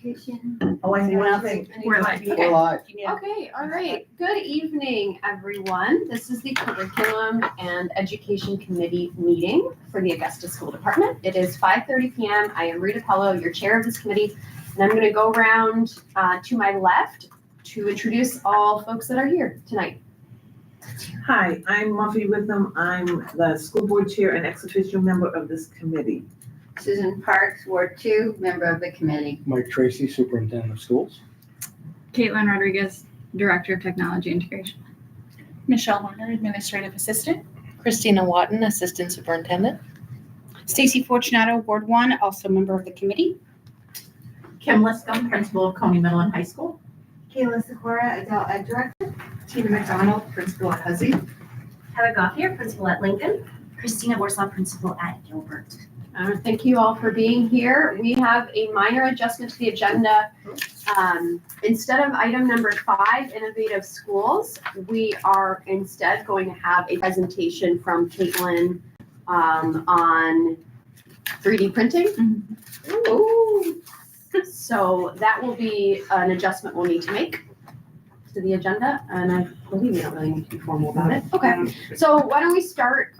education? Oh, I see what you think. We're live. We're live. Okay, all right. Good evening, everyone. This is the Curriculum and Education Committee meeting for the Augusta School Department. It is 5:30 p.m. I am Rita Pello, your chair of this committee, and I'm going to go around to my left to introduce all folks that are here tonight. Hi, I'm Muffy Witham. I'm the school board chair and ex officio member of this committee. Susan Parks, Ward 2, member of the committee. Mike Tracy, Superintendent of Schools. Caitlin Rodriguez, Director of Technology Integration. Michelle Warner, Administrative Assistant. Christina Watton, Assistant Superintendent. Stacy Fortunato, Ward 1, also member of the committee. Kim Liscombe, Principal of Coney Middle and High School. Kayla Sikora, Adult Ed Director. Tina McDonald, Principal at Hussey. Heather Gauthier, Principal at Lincoln. Christina Warsaw, Principal at Gilbert. Thank you all for being here. We have a minor adjustment to the agenda. Instead of item number 5, Innovative Schools, we are instead going to have a presentation from Caitlin on 3D printing. Ooh. So that will be an adjustment we'll need to make to the agenda, and I believe we don't really need to be formal about it. Okay, so why don't we start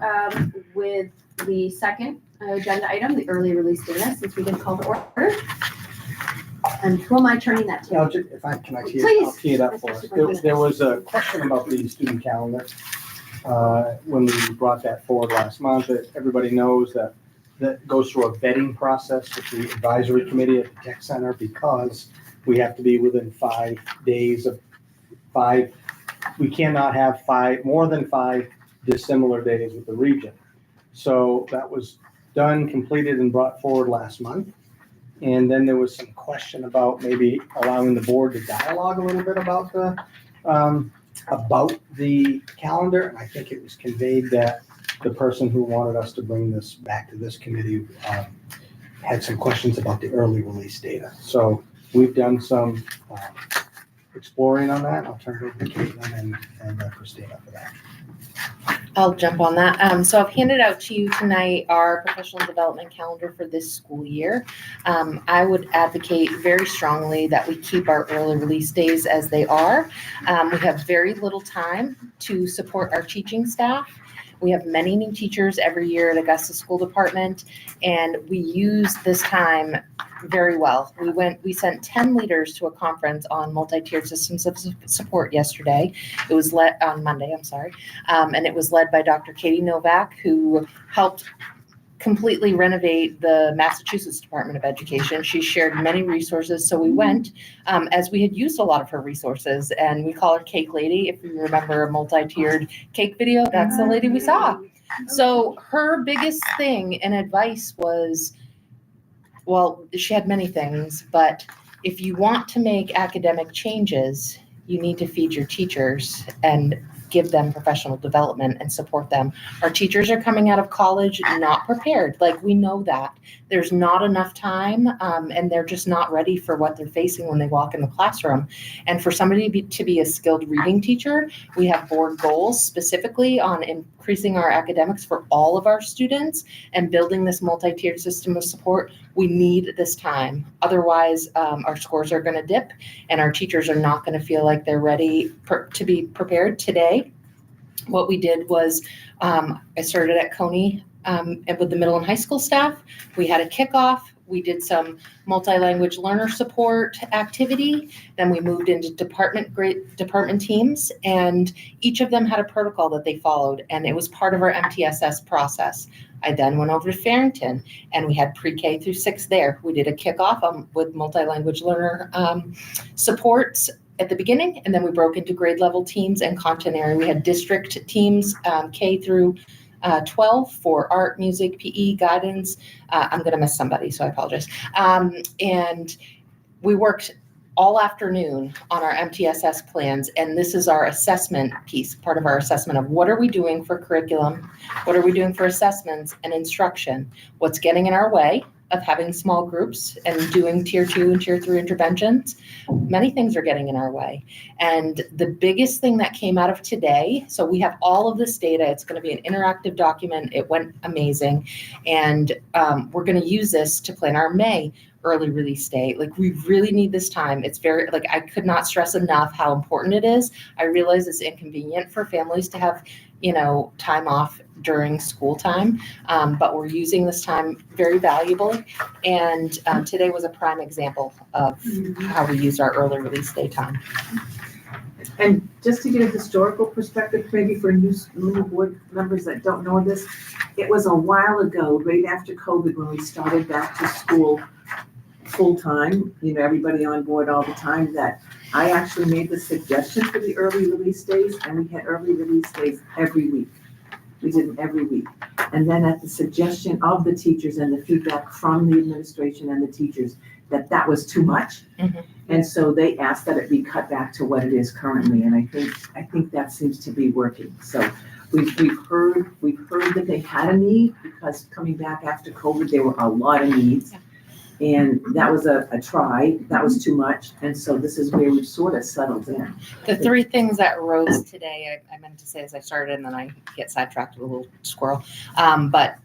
with the second agenda item, the early release data, since we did call to order. And who am I turning that to? Now, if I can, I'll Please. tee it up for us. There was a question about the student calendar when we brought that forward last month. Everybody knows that goes through a vetting process with the advisory committee at the tech center because we have to be within 5 days of 5. We cannot have more than 5 dissimilar days with the region. So that was done, completed, and brought forward last month. And then there was some question about maybe allowing the board to dialogue a little bit about the calendar. And I think it was conveyed that the person who wanted us to bring this back to this committee had some questions about the early release data. So we've done some exploring on that. I'll turn it over to Caitlin and Christina for that. I'll jump on that. So I've handed out to you tonight our professional development calendar for this school year. I would advocate very strongly that we keep our early release days as they are. We have very little time to support our teaching staff. We have many new teachers every year at Augusta School Department, and we use this time very well. We sent 10 leaders to a conference on multi-tiered systems of support yesterday. It was led on Monday, and it was led by Dr. Katie Novak, who helped completely renovate the Massachusetts Department of Education. She shared many resources, so we went as we had used a lot of her resources, and we call her Cake Lady. If you remember a multi-tiered cake video, that's the lady we saw. So her biggest thing and advice was, well, she had many things, but if you want to make academic changes, you need to feed your teachers and give them professional development and support them. Our teachers are coming out of college not prepared. Like, we know that. There's not enough time, and they're just not ready for what they're facing when they walk in the classroom. And for somebody to be a skilled reading teacher, we have board goals specifically on increasing our academics for all of our students and building this multi-tiered system of support. We need this time. Otherwise, our scores are going to dip, and our teachers are not going to feel like they're ready to be prepared today. What we did was I started at Coney with the middle and high school staff. We had a kickoff. We did some multi-language learner support activity. Then we moved into department teams, and each of them had a protocol that they followed, and it was part of our MTSS process. I then went over to Farrington, and we had pre-K through 6 there. We did a kickoff with multi-language learner supports at the beginning, and then we broke into grade level teams and content area. We had district teams, K through 12 for art, music, PE, guidance. I'm going to miss somebody, so I apologize. And we worked all afternoon on our MTSS plans, and this is our assessment piece, part of our assessment of what are we doing for curriculum, what are we doing for assessments and instruction, what's getting in our way of having small groups and doing tier 2 and tier 3 interventions. Many things are getting in our way. And the biggest thing that came out of today, so we have all of this data, it's going to be an interactive document. It went amazing. And we're going to use this to plan our May. early release day. Like, we really need this time. It's very, like, I could not stress enough how important it is. I realize it's inconvenient for families to have, time off during school time, but we're using this time very valuably. And today was a prime example of how we used our early release day time. And just to get a historical perspective, maybe for new board members that don't know this, it was a while ago, right after COVID, when we started back to school full-time, everybody on board all the time, that I actually made the suggestion for the early release days, and we had early release days every week. We did them every week. And then at the suggestion of the teachers and the feedback from the administration and the teachers, that was too much. Mhm. And so they asked that it be cut back to what it is currently, and I think that seems to be working. So we've heard that they had a need, because coming back after COVID, there were a lot of needs. And that was a try, that was too much, and so this is where we've sort of settled in. The three things that rose today, I meant to say as I started, and then I get sidetracked with a little squirrel, but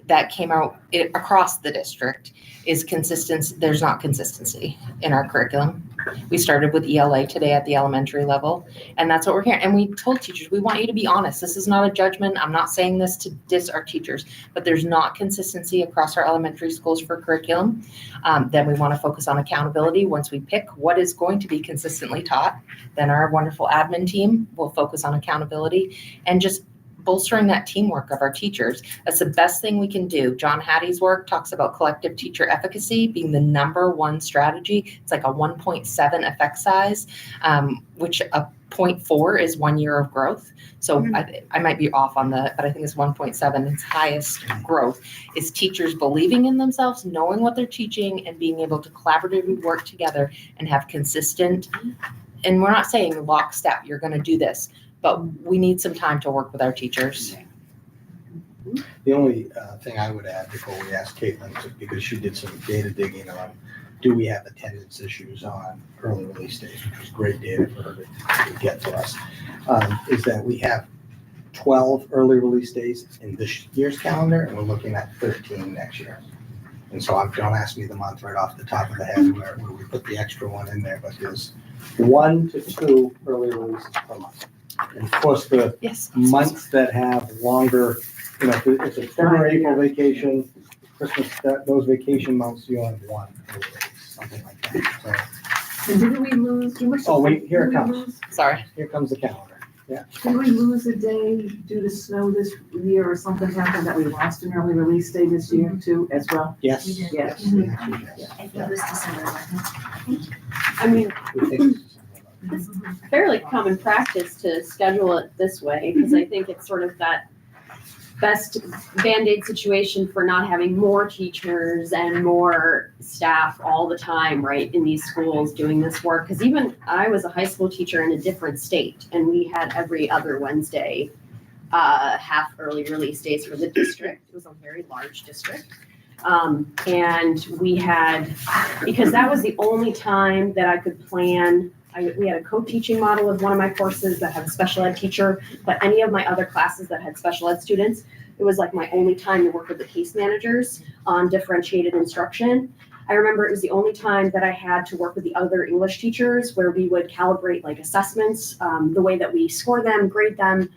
that came out across the district is consistency. There's not consistency in our curriculum. We started with ELA today at the elementary level, and that's what we're hearing. And we told teachers, we want you to be honest. This is not a judgment. I'm not saying this to diss our teachers, but there's not consistency across our elementary schools for curriculum. Then we want to focus on accountability. Once we pick what is going to be consistently taught, then our wonderful admin team will focus on accountability and just bolstering that teamwork of our teachers. That's the best thing we can do. John Hattie's work talks about collective teacher efficacy being the number one strategy. It's like a 1.7 effect size, which a 0.4 is 1 year of growth. So I might be off on that, but I think it's 1.7. Its highest growth is teachers believing in themselves, knowing what they're teaching, and being able to collaboratively work together and have consistent, and we're not saying lockstep, you're going to do this, but we need some time to work with our teachers. The only thing I would add before we ask Caitlin, because she did some data digging on, do we have attendance issues on early release days, which was great data for her to get to us, is that we have 12 early release days in this year's calendar, and we're looking at 13 next year. And so don't ask me the month right off the top of the head where we put the extra one in there, but there's 1 to 2 early releases per month. And of course, the Yes. months that have longer, if it's a summer, April vacation, Christmas, those vacation months, you only have 1 early release, something like that. And didn't we lose? Oh, wait, here it comes. Sorry. Here comes the calendar. Did we lose a day due to snow this year, or something happened that we lost an early release day this year too, as well? Yes. We did. Yes. Yes. I think it was December 11th. I mean, We think it's fairly common practice to schedule it this way, because I think it's sort of that best Band-Aid situation for not having more teachers and more staff all the time, right, in these schools doing this work. Because even I was a high school teacher in a different state, and we had every other Wednesday half early release days for the district. It was a very large district. And we had, because that was the only time that I could plan. We had a co-teaching model of one of my courses that had a special ed teacher, but any of my other classes that had special ed students, it was like my only time to work with the case managers on differentiated instruction. I remember it was the only time that I had to work with the other English teachers where we would calibrate like assessments, the way that we score them, grade them,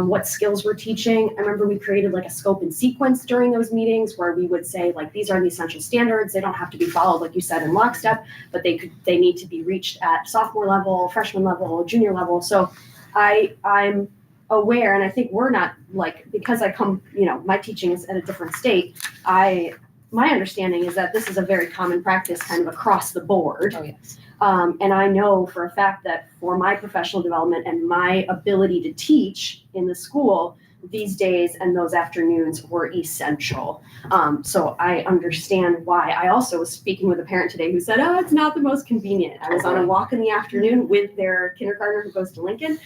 what skills we're teaching. I remember we created like a scope and sequence during those meetings where we would say like, these are the essential standards. They don't have to be followed, like you said, in lockstep, but they need to be reached at sophomore level, freshman level, junior level. So I'm aware, and I think we're not like, because I come, my teaching is at a different state. My understanding is that this is a very common practice kind of across the board. Oh, yes. And I know for a fact that for my professional development and my ability to teach in the school, these days and those afternoons were essential. So I understand why. I also was speaking with a parent today who said, oh, it's not the most convenient. I was on a walk in the afternoon with their kindergartner who goes to Lincoln.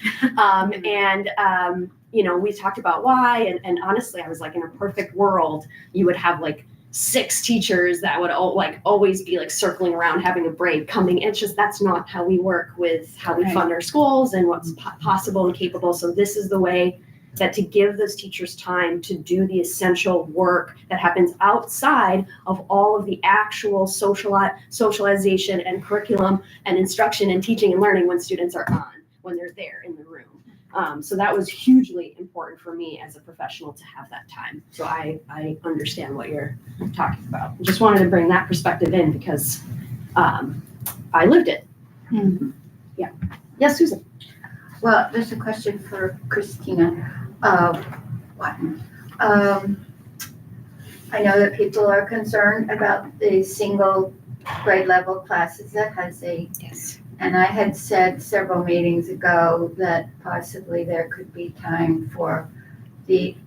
We talked about why. And honestly, I was like, in a perfect world, you would have like 6 teachers that would always be like circling around having a break coming. It's just, that's not how we work with how we fund our schools and what's possible and capable. So this is the way that to give those teachers time to do the essential work that happens outside of all of the actual socialization and curriculum and instruction and teaching and learning when students are when they're there in the room. So that was hugely important for me as a professional to have that time. So I understand what you're talking about. Just wanted to bring that perspective in because I lived it. Yeah. Yes, Susan. Well, there's a question for Christina. I know that people are concerned about the single grade level classes at Huzzy. Yes. And I had said several meetings ago that possibly there could be time for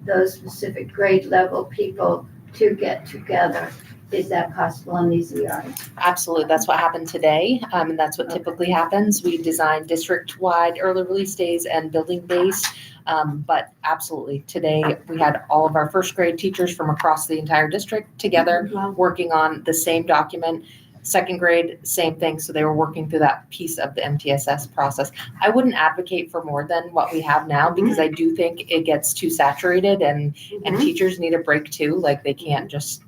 those specific grade level people to get together. Is that possible in these ERs? Absolutely. That's what happened today. And that's what typically happens. We design district-wide early release days and building-based. But absolutely, today we had all of our first grade teachers from across the entire district together working on the same document. Second grade, same thing. So they were working through that piece of the MTSS process. I wouldn't advocate for more than what we have now because I do think it gets too saturated and teachers need a break too. Like they can't just,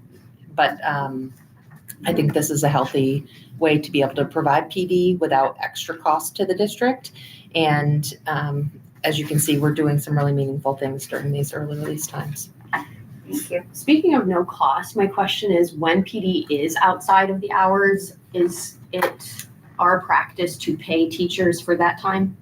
but I think this is a healthy way to be able to provide PD without extra cost to the district. And as you can see, we're doing some really meaningful things during these early release times. Thank you. Speaking of no cost, my question is when PD is outside of the hours, is it our practice to pay teachers for that time?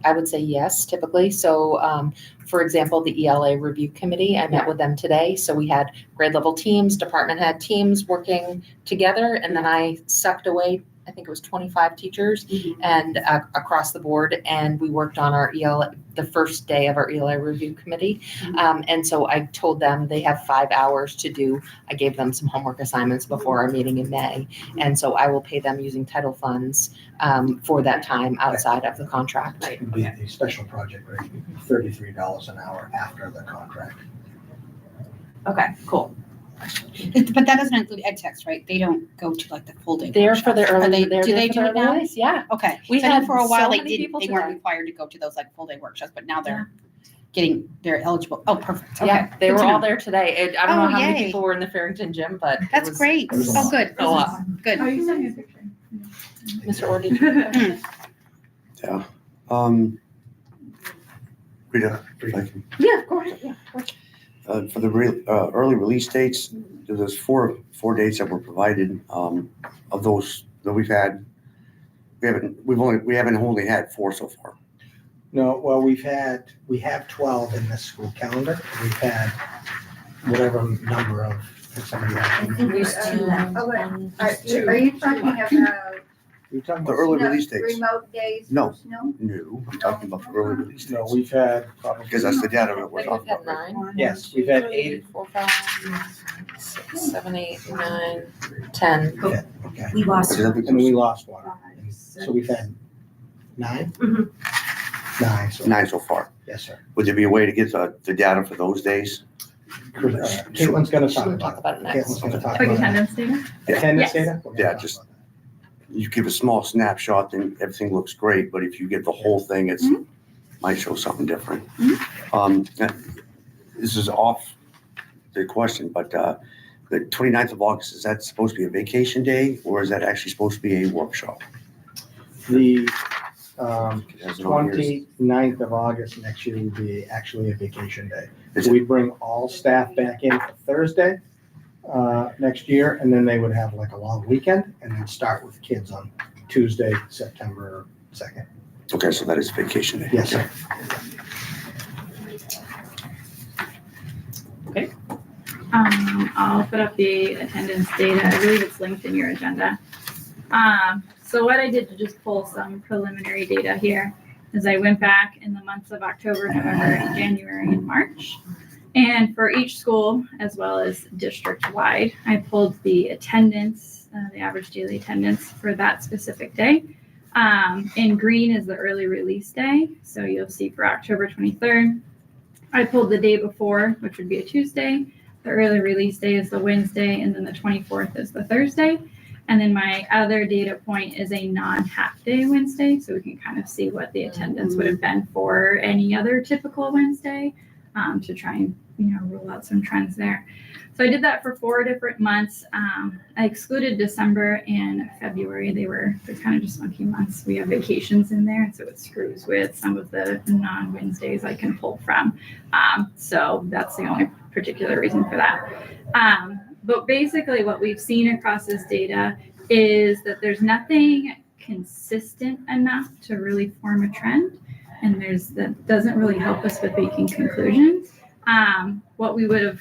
I would say yes, typically. So, for example, the ELA review committee, I met with them today. So we had grade level teams, department head teams working together. And then I sucked away, I think it was 25 teachers and across the board. And we worked on our ELA, the first day of our ELA review committee. And so I told them they have 5 hours to do. I gave them some homework assignments before our meeting in May. And so I will pay them using title funds for that time outside of the contract. It would be a special project rate, $33 an hour after the contract. Okay, cool. But that doesn't include ed techs, right? They don't go to like the full day. They're for the workshops. early, Are they, they're do there they for do the it now? early release. Yeah. Okay. We So I know had for a while so they many didn't, people they to weren't that. required to go to those like full day workshops, but now they're they're eligible. Oh, perfect. Okay. Yeah, they Good were to all know. there today. I don't Oh, know how many yay. people were in the Farrington gym, but it That's was great. it was a Oh, lot. good. a lot. Good. Oh, you sent me a picture. Mr. Orr, did you? Yeah. Rita, if I can, Yeah, of course. Yeah. for the early release dates, there's four dates that were provided. Of those that we've had, we haven't only had 4 so far. No, well, we have 12 in this school calendar. We've had whatever number of, somebody else. Oh, wait. Are you talking about You're talking The about, early release dates. remote days? No. No? No, I'm talking about the early release no, dates. we've had probably. Because that's the data that we're We've talking had about. right? 9. Yes, we've had 8. 4, 5, 6, 7, 8, 9, 10. Yeah, okay. We lost. And we lost one. So we've had 9? Mhm. 9, so, 9 so far. yes, sir. Would there be a way to get the data for those days? Caitlin's gonna She talk will about talk it. about it next. Caitlin's gonna talk Quick about it. attendance data? Attendance Yes. data? We're gonna Yeah, talk just- about that. You give a small snapshot, then everything looks great, but if you get the whole thing, it's might show something different. This is off the question, but the 29th of August, is that supposed to be a vacation day or is that actually supposed to be a workshop? The It has it on here. 29th of August next year will be actually a vacation day. Is So it- we bring all staff back in for Thursday next year, and then they would have like a long weekend, and then start with kids on Tuesday, September 2nd. Okay, so that is vacation day. Yes, sir. I'll put up the attendance data. I believe it's linked in your agenda. So what I did to just pull some preliminary data here is I went back in the months of October, November, January, and March. And for each school, as well as district-wide, I pulled the attendance, the average daily attendance for that specific day. In green is the early release day. So you'll see for October 23rd, I pulled the day before, which would be a Tuesday. The early release day is the Wednesday, and then the 24th is the Thursday. And then my other data point is a non-half-day Wednesday, so we can kind of see what the attendance would have been for any other typical Wednesday, to try and, rule out some trends there. So I did that for 4 different months. I excluded December and February. They're kind of just funky months. We have vacations in there, so it screws with some of the non-Wednesdays I can pull from. So that's the only particular reason for that. But basically what we've seen across this data is that there's nothing consistent enough to really form a trend. And that doesn't really help us with making conclusions. What we would have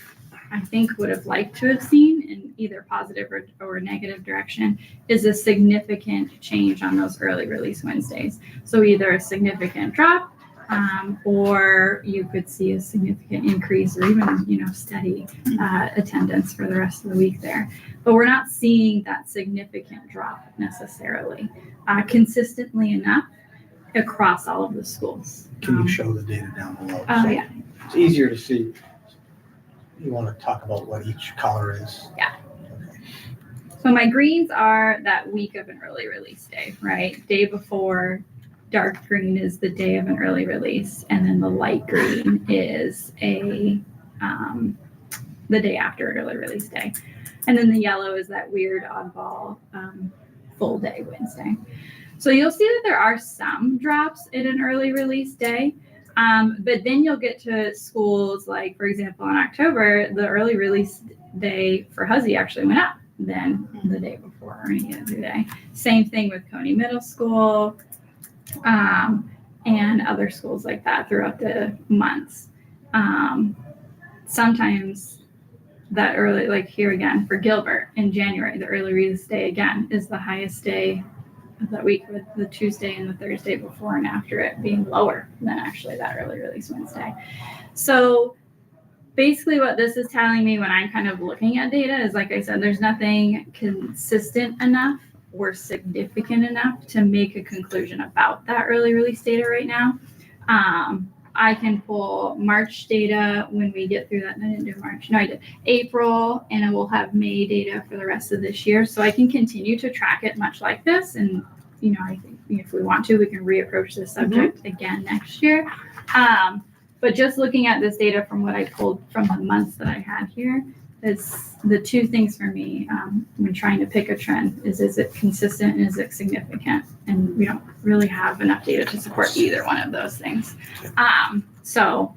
liked to have seen in either positive or negative direction is a significant change on those early release Wednesdays. So either a significant drop, or you could see a significant increase or even, steady attendance for the rest of the week there. But we're not seeing that significant drop necessarily consistently enough across all of the schools. Can you show the data down below? Oh, So yeah. It's easier to see. You want to talk about what each color is? Yeah. Okay. So my greens are that week of an early release day, right? Day before, dark green is the day of an early release, and then the light green is the day after early release day. And then the yellow is that weird oddball full day Wednesday. So you'll see that there are some drops in an early release day. But then you'll get to schools like, for example, in October, the early release day for Huzzy actually went up than the day before or any other day. Same thing with Coney Middle School, and other schools like that throughout the months. Sometimes that early, like here again for Gilbert in January, the early release day again is the highest day of that week, with the Tuesday and the Thursday before and after it being lower than actually that early release Wednesday. So basically what this is telling me when I'm kind of looking at data is, like I said, there's nothing consistent enough or significant enough to make a conclusion about that early release data right now. I can pull March data when we get through that. I didn't do March. No, I did April, and I will have May data for the rest of this year. So I can continue to track it much like this. And, I think if we want to, we can reapproach this subject again next year. But just looking at this data from what I pulled from the months that I had here, it's the two things for me when trying to pick a trend is it consistent and is it significant? And we don't really have enough data to support either one of those things. So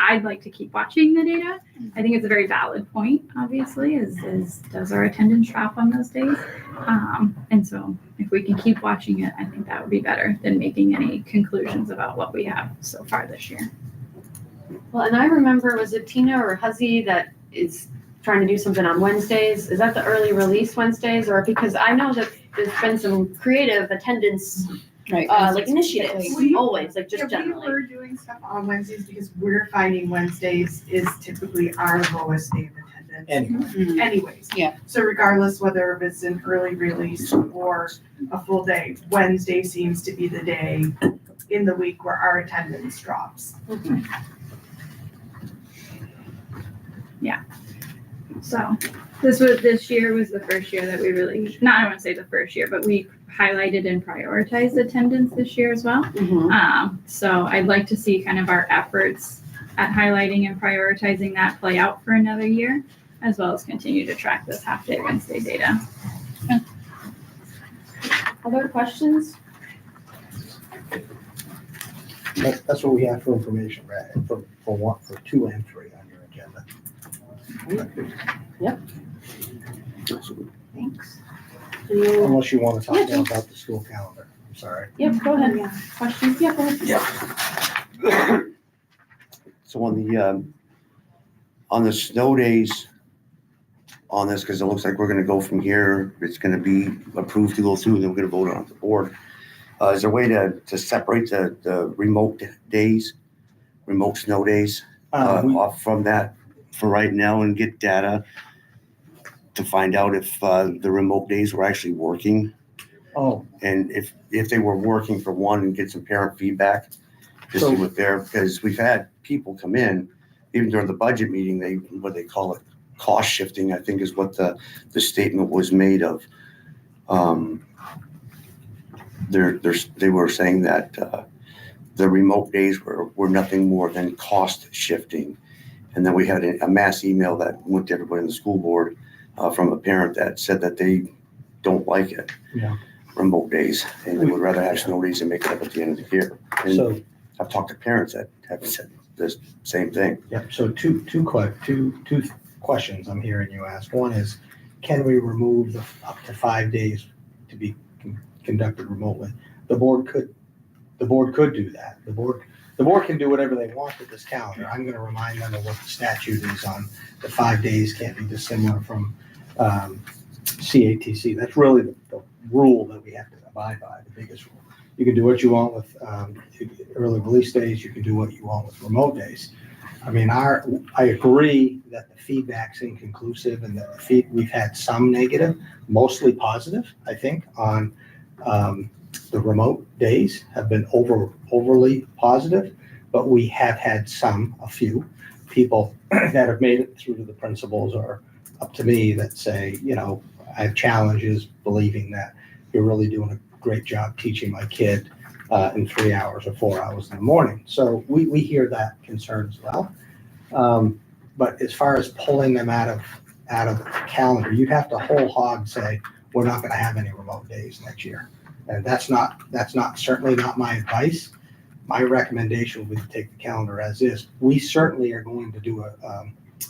I'd like to keep watching the data. I think it's a very valid point, obviously, is does our attendance drop on those days? And so if we can keep watching it, I think that would be better than making any conclusions about what we have so far this year. Well, and I remember, was it Tina or Huzzy that is trying to do something on Wednesdays? Is that the early release Wednesdays? Or because I know that there's been some creative attendance Right. like initiatives, always, like just Yeah, generally. we were doing stuff on Wednesdays because we're finding Wednesdays is typically our lowest day of attendance. And Anyways. Yeah. So regardless whether if it's an early release or a full day, Wednesday seems to be the day in the week where our attendance drops. So this year was the first year that we really, I wouldn't say the first year, but we highlighted and prioritized attendance this year as well. So I'd like to see kind of our efforts at highlighting and prioritizing that play out for another year, as well as continue to track this half-day Wednesday data. Other questions? that's what we have for information, right? For 2 and 3 on your agenda. Thanks. Unless you want to talk more about the school calendar. I'm sorry. Yep, go ahead. Questions? Yeah, go ahead. Yeah. So on the snow days on this, because it looks like we're gonna go from here, it's gonna be approved to go through, then we're gonna vote on it at the board. Is there a way to separate the remote days, remote snow days off from that for right now and get data to find out if the remote days were actually working? Oh, And if they were working for one, and get some parent feedback to see what they're, because we've had people come in, even during the budget meeting, what they call it, cost shifting, I think is what the statement was made of. They were saying that the remote days were nothing more than cost shifting. And then we had a mass email that went to everybody in the school board from a parent that said that they don't like it. Yeah. Remote days, and they would rather have snow days and make it up at the end of the year. And So, I've talked to parents that have said this same thing. yeah, so two questions I'm hearing you ask. One is, can we remove the up to 5 days to be conducted remotely? The board could do that. The board can do whatever they want with this calendar. I'm gonna remind them of what the statute is on the 5 days can't be dissimilar from CATC. That's really the rule that we have to abide by, the biggest rule. You can do what you want with early release days, you can do what you want with remote days. I mean, I agree that the feedback's inconclusive and that we've had some negative, mostly positive, I think, on the remote days have been overly positive, but we have had a few people that have made it through to the principals or up to me that say, I have challenges believing that you're really doing a great job teaching my kid in 3 hours or 4 hours in the morning. So we hear that concern as well. But as far as pulling them out of the calendar, you have to whole hog say, we're not gonna have any remote days next year. And that's certainly not my advice. My recommendation would be to take the calendar as is. We certainly are going to do a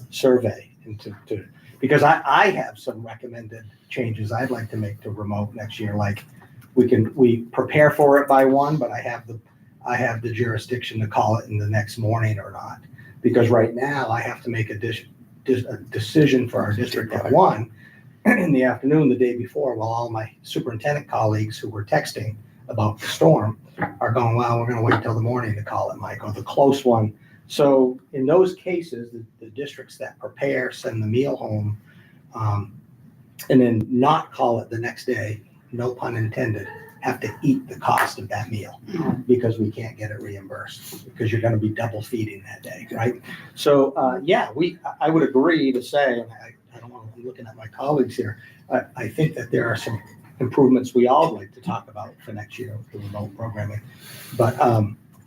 survey because I have some recommended changes I'd like to make to remote next year. Like we prepare for it by 1, but I have the jurisdiction to call it in the next morning or not. Because right now I have to make a decision for our district at 1 in the afternoon the day before, while all my superintendent colleagues who were texting about the storm are going, well, we're going to wait till the morning to call it, Mike, or the close one. So in those cases, the districts that prepare, send the meal home, and then not call it the next day, no pun intended, have to eat the cost of that meal because we can't get it reimbursed because you're going to be double feeding that day, right? So I would agree to say, and I don't want to, I'm looking at my colleagues here, I think that there are some improvements we all like to talk about for next year with the remote programming. But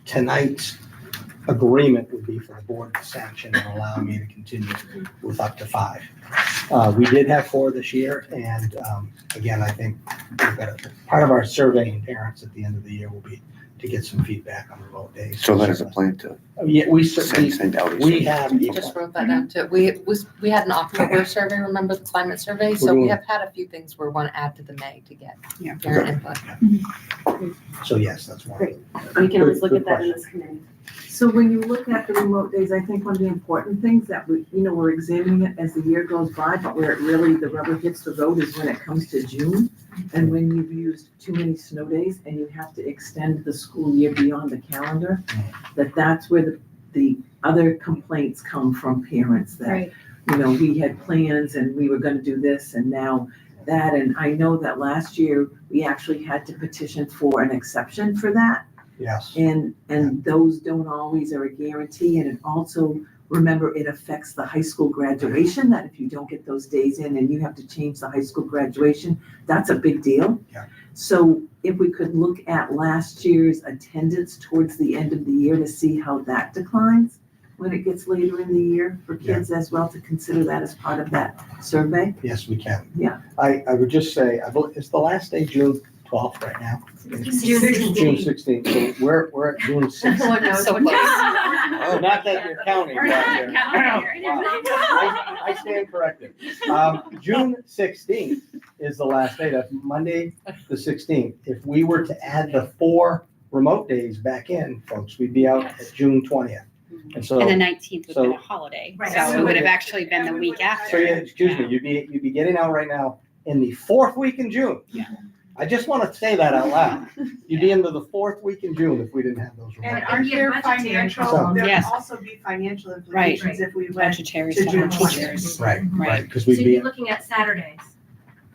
tonight's agreement would be for the board to sanction and allow me to continue with up to 5. We did have 4 this year, and again, I think part of our surveying parents at the end of the year will be to get some feedback on remote days. So that is a plan to Yeah, we certainly, send out. we have. You just wrote that down too. We had an October survey, remember the climate survey? So we have had a few things we want to add to the May to get parent input. So yes, that's one. Great. We can always look Good at that in question. this committee. So when you look at the remote days, I think one of the important things that we're examining it as the year goes by, but where it really, the rubber hits the road is when it comes to June. And when you've used too many snow days and you have to extend the school year beyond the calendar, that's where the other complaints come from parents that, Right. We had plans and we were gonna do this and now that. And I know that last year we actually had to petition for an exception for that. Yes. And those don't always are a guarantee, and it also, remember, it affects the high school graduation, that if you don't get those days in and you have to change the high school graduation, that's a big deal. Yeah. So if we could look at last year's attendance towards the end of the year to see how that declines when it gets later in the year for kids as well, to consider that as part of that survey. Yes, we can. Yeah. I would just say, it's the last day, June 12th right now. June 16th. So we're at June 6th. So close. Not that you're counting. We're but not you're- counting. I stand corrected. June 16th is the last day. That's Monday, the 16th. If we were to add the 4 remote days back in, folks, we'd be out at June 20th. And so, And the 19th would have been a so- holiday, Right. so it would have actually been the week so after. yeah, excuse me, you'd be getting out right now in the 4th week in June. Yeah. I just want to say that out loud. You'd be into the 4th week in June if we didn't have those And remote. aren't there budgetary financial, So- there Yes. would also be financial Right. implications if we went Budgetary to June summer 20th. teachers. Right, Right. right, because So we'd you'd be, be looking at Saturdays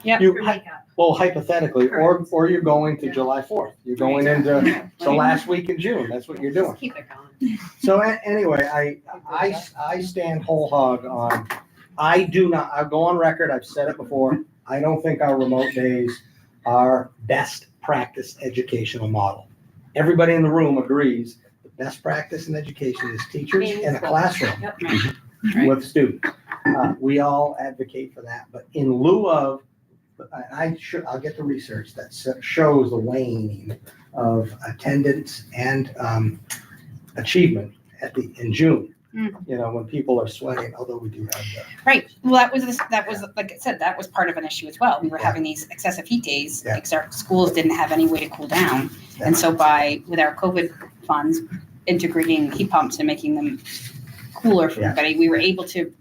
Yep. you, for makeup. well, hypothetically, or you're going to July 4th. You're going into the last week in June. That's what you're doing. Just keep it going. So anyway, I stand whole hog on, I'll go on record, I've said it before, I don't think our remote days our best practice educational model. Everybody in the room agrees the best practice in education is teachers in a classroom Right. with students. We all advocate for that, but in lieu of, I'll get the research that shows the waning of attendance and achievement in June. You know, when people are sweating, although we do have the. Right. Well, that was, like I said, that was part of an issue as well. We were having these excessive heat days Yeah. because our schools didn't have any way to cool down. And so with our COVID funds, integrating heat pumps and making them cooler for Yeah. everybody, we were able to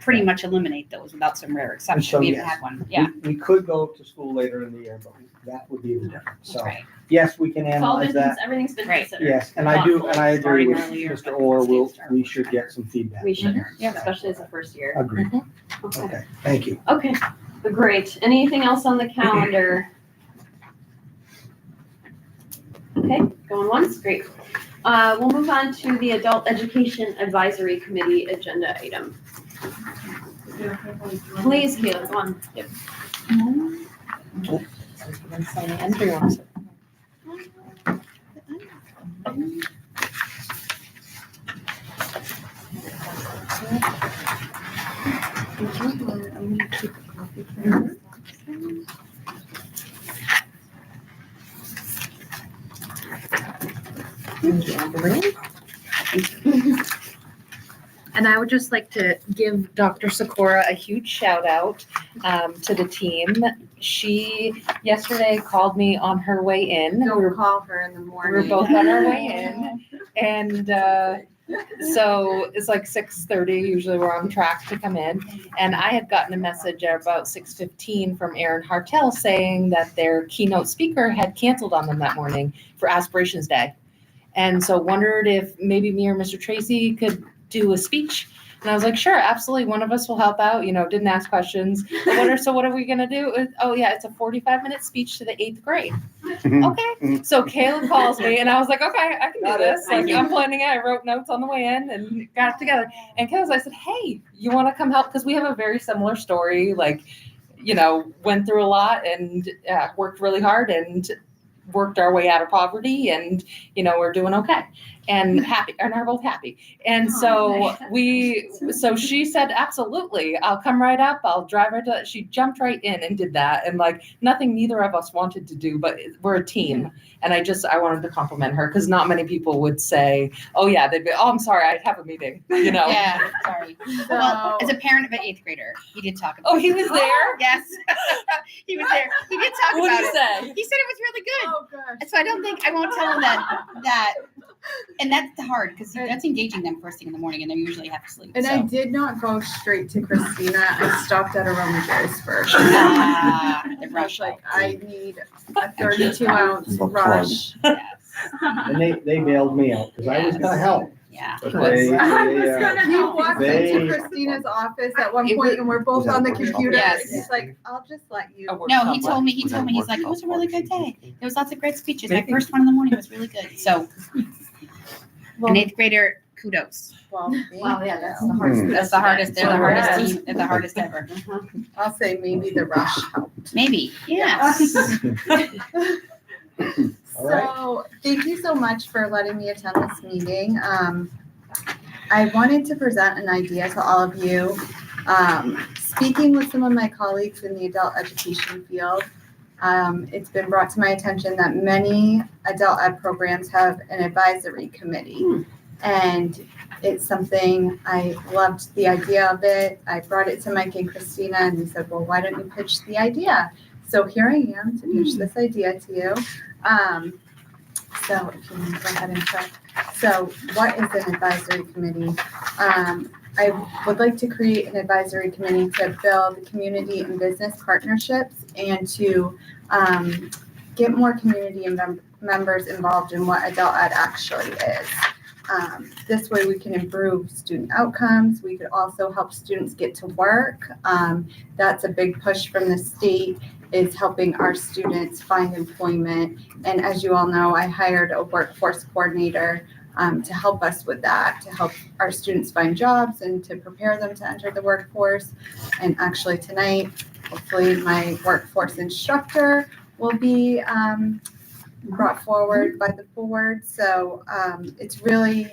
pretty much eliminate those without some rare exceptions. so, We haven't yes. had one. Yeah, We could go to school later in the year, but that would be the difference. that's So, right. yes, we can It's all analyze been, that. everything's been Right. considered. Yes, and I agree Starting with earlier, Mr. but Orr, states start we with should that. get some feedback. We should, Yeah. especially as a first year. Agreed. Okay. Okay, thank you. Okay, great. Anything else on the calendar? Okay, going once, great. We'll move on to the Adult Education Advisory Committee agenda item. Please, Kayla, go on. Yep. And I would just like to give Dr. Sikora a huge shout out to the team. She yesterday called me on her way in. Don't call her in the We morning. were both on our way in. And so it's like 6:30, usually we're on track to come in. And I had gotten a message at about 6:15 from Erin Hartel saying that their keynote speaker had canceled on them that morning for Aspirations Day. And so wondered if maybe me or Mr. Tracy could do a speech. And I was like, sure, absolutely. One of us will help out, didn't ask questions. So what are we going to do? Oh yeah, it's a 45-minute speech to the 8th grade. Okay. So Kayla calls me and I was like, okay, I can do this. Like I'm planning it. I wrote notes on the way in and got it together. And Kayla's, I said, hey, you want to come help? Because we have a very similar story. Like, went through a lot and worked really hard and worked our way out of poverty and, we're doing okay and happy and are both happy. And so she said, absolutely, I'll come right up. I'll drive her to, she jumped right in and did that. And like nothing neither of us wanted to do, but we're a team. And I wanted to compliment her because not many people would say, oh yeah, they'd be, oh, I'm sorry, I have a meeting, Yeah, sorry. Well, as a parent of an 8th grader, he did talk about Oh, he was there? Yes. He was there. He did talk What about did he it. say? He said it was really good. Oh, gosh. So I won't tell him that, and that's hard because that's engaging them first thing in the morning and they usually have to sleep. And so. I did not go straight to Christina. I stopped at Aroma Joe's first. The I rush. was like, I need a 32-ounce rush. Yes. And they bailed me out because I was gonna help. Yeah. But I was gonna they, you walked they- into Christina's office at one point and we're both Was that on the a workshop? computer. Yes. And he's like, I'll just let you. No, he told me, Was that a he's like, it workshop was a really good or day. she- There was lots of great speeches. My Maybe. first one in the morning was really good. So an 8th grader, kudos. Well, Wow, yeah, that's the hardest. That's the hardest, they're the hardest Yes. team, they're the hardest ever. I'll say maybe the rush helped. Maybe, yes. All right. So, thank you so much for letting me attend this meeting. I wanted to present an idea to all of you. Speaking with some of my colleagues in the adult education field, it's been brought to my attention that many adult ed programs have an advisory committee. And it's something, I loved the idea of it. I brought it to Mike and Christina and they said, well, why don't you pitch the idea? So here I am to pitch this idea to you. So if you want to go ahead and check. So what is an advisory committee? I would like to create an advisory committee to build community and business partnerships and to get more community and members involved in what adult ed actually is. This way we can improve student outcomes. We could also help students get to work. That's a big push from the state, is helping our students find employment. And as you all know, I hired a workforce coordinator to help us with that, to help our students find jobs and to prepare them to enter the workforce. And actually tonight, hopefully my workforce instructor will be brought forward by the board. So it's really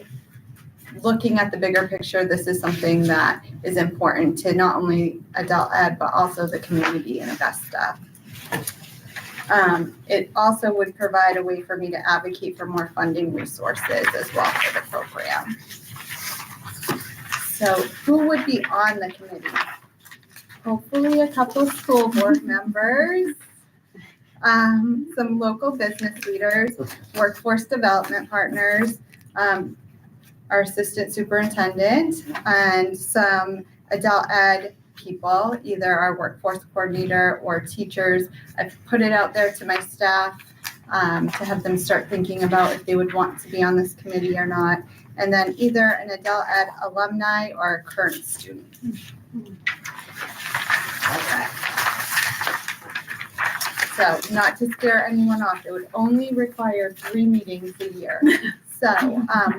looking at the bigger picture. This is something that is important to not only adult ed, but also the community in Augusta. It also would provide a way for me to advocate for more funding resources as well for the program. So who would be on the committee? Hopefully a couple school board members, some local business leaders, workforce development partners, our assistant superintendent, and some adult ed people, either our workforce coordinator or teachers. I've put it out there to my staff to have them start thinking about if they would want to be on this committee or not. And then either an adult ed alumni or a current student. Okay. So not to scare anyone off, it would only require 3 meetings a year. So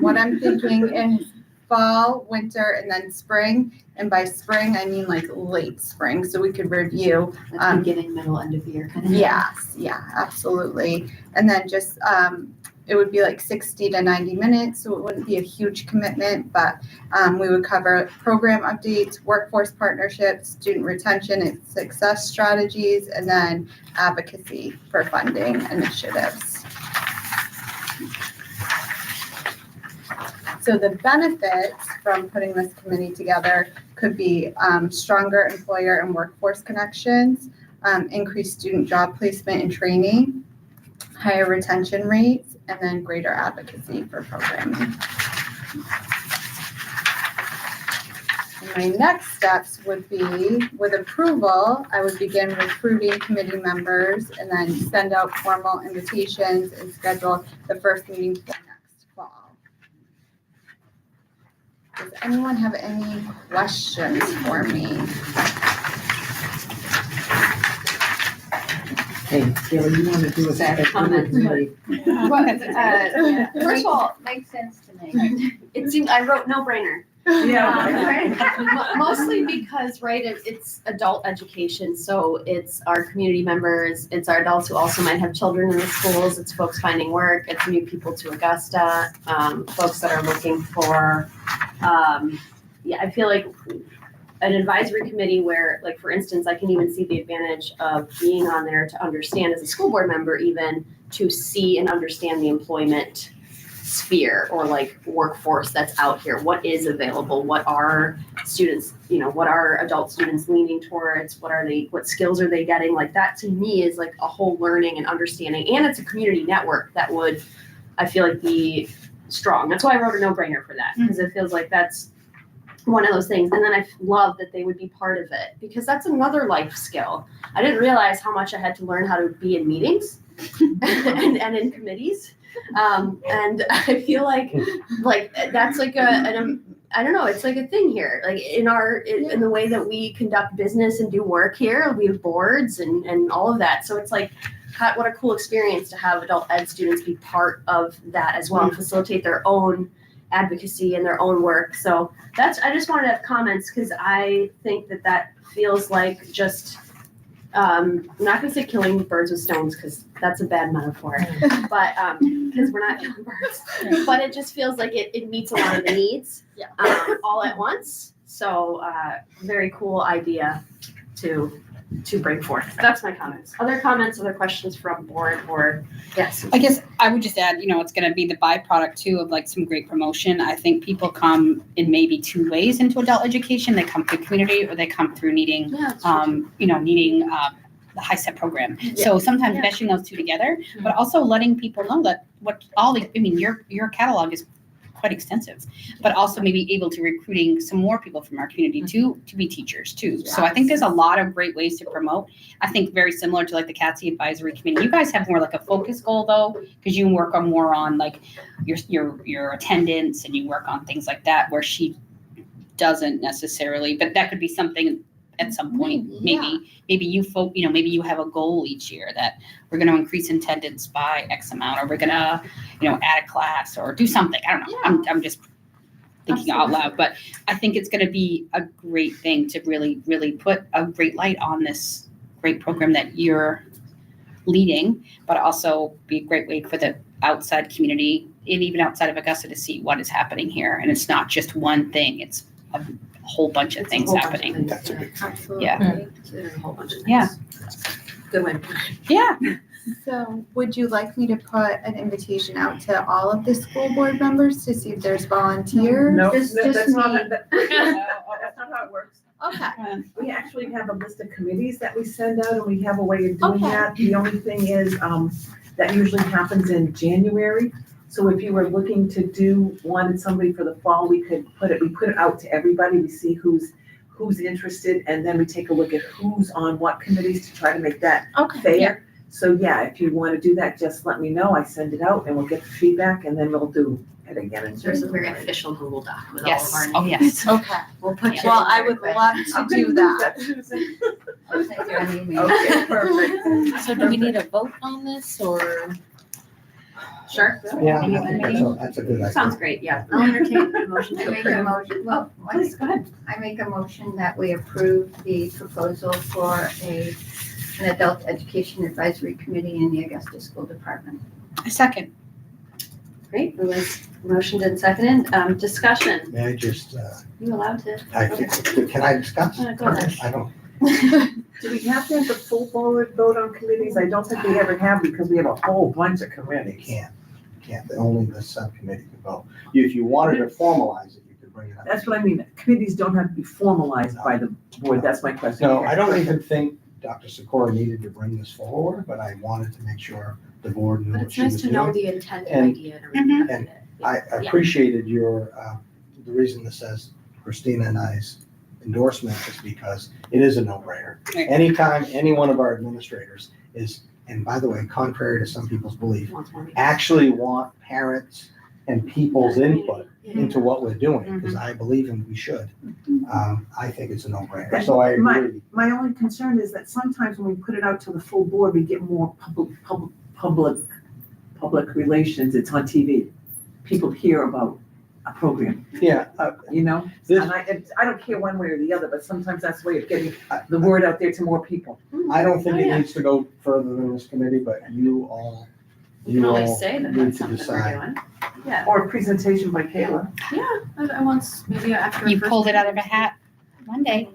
what I'm thinking is fall, winter, and then spring. And by spring, I mean like late spring, so we could review. Beginning, middle, end of the year kind of. Yes, yeah, absolutely. And then just, it would be like 60 to 90 minutes, so it wouldn't be a huge commitment, but we would cover program updates, workforce partnerships, student retention and success strategies, and then advocacy for funding initiatives. So the benefits from putting this committee together could be stronger employer and workforce connections, increased student job placement and training, higher retention rates, and then greater advocacy for programming. And my next steps would be, with approval, I would begin recruiting committee members and then send out formal invitations and schedule the first meeting for next fall. Does anyone have any questions for me? Hey, Gary, you want to do a Sad comment, First of all, makes sense to me. It seemed, I wrote no brainer. Mostly because, right, it's adult education, so it's our community members, it's our adults who also might have children in the schools, it's folks finding work, it's new people to Augusta, folks that are looking for, I feel like an advisory committee where, like, for instance, I can even see the advantage of being on there to understand as a school board member, even to see and understand the employment sphere or like workforce that's out here. What is available? What are students, what are adult students leaning towards? What skills are they getting? Like that to me is like a whole learning and understanding. And it's a community network that would, I feel like, be strong. That's why I wrote a no-brainer for that, because it feels like that's one of those things. And then I love that they would be part of it, because that's another life skill. I didn't realize how much I had to learn how to be in meetings and in committees. And I feel like that's like I don't know, it's like a thing here. Like in the way that we conduct business and do work here, we have boards and all of that. So it's like, what a cool experience to have adult ed students be part of that as well and facilitate their own advocacy and their own work. So I just wanted to have comments, because I think that feels like just, I'm not going to say killing birds with stones, because that's a bad metaphor, but because we're not killing birds, but it just feels like it meets a lot of the needs all at once. So very cool idea to bring forth. That's my comments. Other comments, other questions from board or yes? I guess I would just add, it's going to be the byproduct too of like some great promotion. I think people come in maybe 2 ways into adult education. They come through community, or they come through needing, needing the HiSET program. Yeah. So sometimes meshing those 2 together, but also letting people know that your catalog is quite extensive, but also maybe able to recruiting some more people from our community to be teachers too. Yes. So I think there's a lot of great ways to promote. I think very similar to like the CATSI advisory committee. You guys have more like a focus goal though, because you work on more on like your attendance, and you work on things like that, where she doesn't necessarily, but that could be something at some point. Maybe you have a goal each year that we're going to increase attendance by X amount, or we're going to, add a class or do something. I don't know. I'm just thinking out loud, but I think it's going to be a great thing to really, really put a great light on this great program that you're leading, but also be a great way for the outside community and even outside of Augusta to see what is happening here. And it's not just one thing, it's a whole bunch of things happening. That's a big thing. Absolutely. Yeah. There's a whole bunch of things. Yeah. Good one. Yeah. So would you like me to put an invitation out to all of the school board members to see if there's volunteers? No, Just that's not, me. that's not how it works. Okay. We actually have a list of committees that we send out, and we have a way of doing Okay. that. The only thing is, that usually happens in January. So if you were looking to wanted somebody for the fall, we put it out to everybody. We see who's interested, and then we take a look at who's on what committees to try to make that Okay. fair. So yeah, if you want to do that, just let me know. I send it out and we'll get the feedback, and then we'll do it again in There's a very January. official Google Doc with all Yes. of our Oh, names. yes. Okay. We'll put you. Well, in I there, would but- love to do that. I'll send you an email. Okay, perfect. So do we need a vote on this or? Sure. Yeah, I think that's a good idea. Sounds great, yeah. I'll entertain a motion I to make a approve. motion, well, Please, go ahead. I make a motion that we approve the proposal for an adult education advisory committee in the Augusta School Department. A second. Great, it was motioned and seconded. Discussion, May I just, you allowed to? can I discuss? Go ahead. I don't, Do we have to have the full board vote on committees? I don't think we ever have, because we have a whole bunch of they committees. can't, only the subcommittee can vote. If you wanted to formalize it, you could bring it up. That's what I mean. Committees don't have to be formalized by the board. That's my question. No, I don't even think Dr. Sikora needed to bring this forward, but I wanted to make sure the board knew But what it's she nice was to know doing. the intent And- idea and everything. and behind it. I appreciated your, the reason this says Christina and I's endorsement is because it is a no-brainer. Right. Anytime any one of our administrators is, and by the way, contrary to some people's belief, Wants more. actually want parents and people's input Yeah. into what we're doing, because I believe and we should. I think it's a no-brainer, so I agree. My only concern is that sometimes when we put it out to the full board, we get more public relations. It's on TV. People hear about a program, Yeah, you know? this, And I don't care one way or the other, but sometimes that's the way of getting the word out there to more people. I don't think Oh, it yeah. needs to go further than this committee, but you all We can always all say that need that's to something we're decide. doing. Yeah, Or a presentation by Kayla. I once, maybe after. You first- pulled it out of a hat Monday.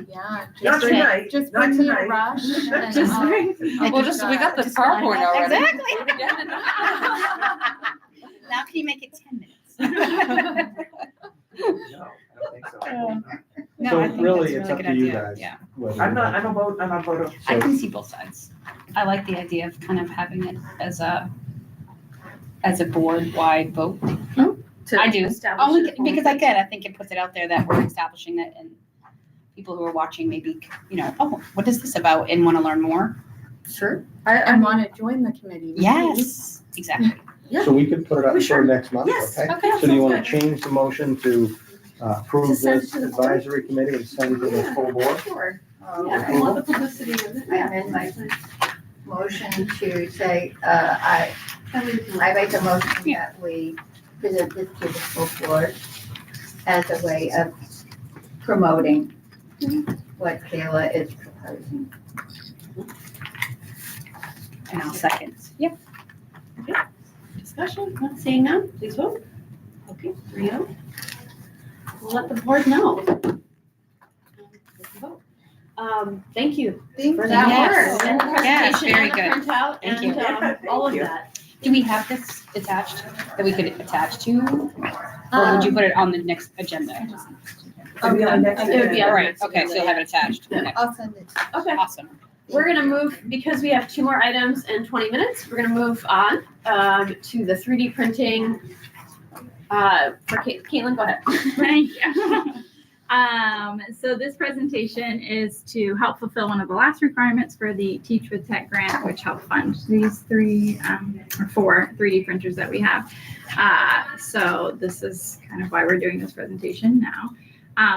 Yeah. Not just- tonight, Just not bring me a tonight. rush and then Just- I'll- Well, just, we got the Just PowerPoint kinda- already. Exactly. Now can you make it 10 minutes? No, I don't think so. No, So I think really, that's it's a up really to good you idea. guys. Yeah. whether I'm you not, want- I'm a voter. I So- can see both sides. I like the idea of kind of having it as a board-wide vote. To I do. establish Only it. because I think it puts it out there that we're establishing it and people who are watching maybe, oh, what is this about and want to learn more? Sure. I want to join the committee. Yes, exactly. So we could put it up We for sure- next month, Yes, okay? okay. So do you want sounds to change the motion to approve To send it this to the board? advisory committee and send it to the full board? good. Sure. Uh, Yeah, I want the publicity of it. I amend my motion to say, I make a motion that we present this to the full board as a way of promoting what Kayla is proposing. And I'll second. Yep. Discussion, not seeing none, please vote. Okay, 3-0. We'll let the board know. Thank you Thank for you. that Yes. work and the Yes, presentation very and the good. printout Thank and you. all of Thank you. that. Do we have this attached that we could attach to? Or would you put it on the next agenda? It'll be on next It would be agenda. on All right, next okay, so you'll have it attached. Okay, I'll send it. Okay, awesome. we're gonna move, because we have 2 more items in 20 minutes, we're gonna move on to the 3D printing. For Caitlin, go ahead. Thank you. So this presentation is to help fulfill one of the last requirements for the Teach with Tech grant, which helped fund these 4 3D printers that we have. So this is kind of why we're doing this presentation now.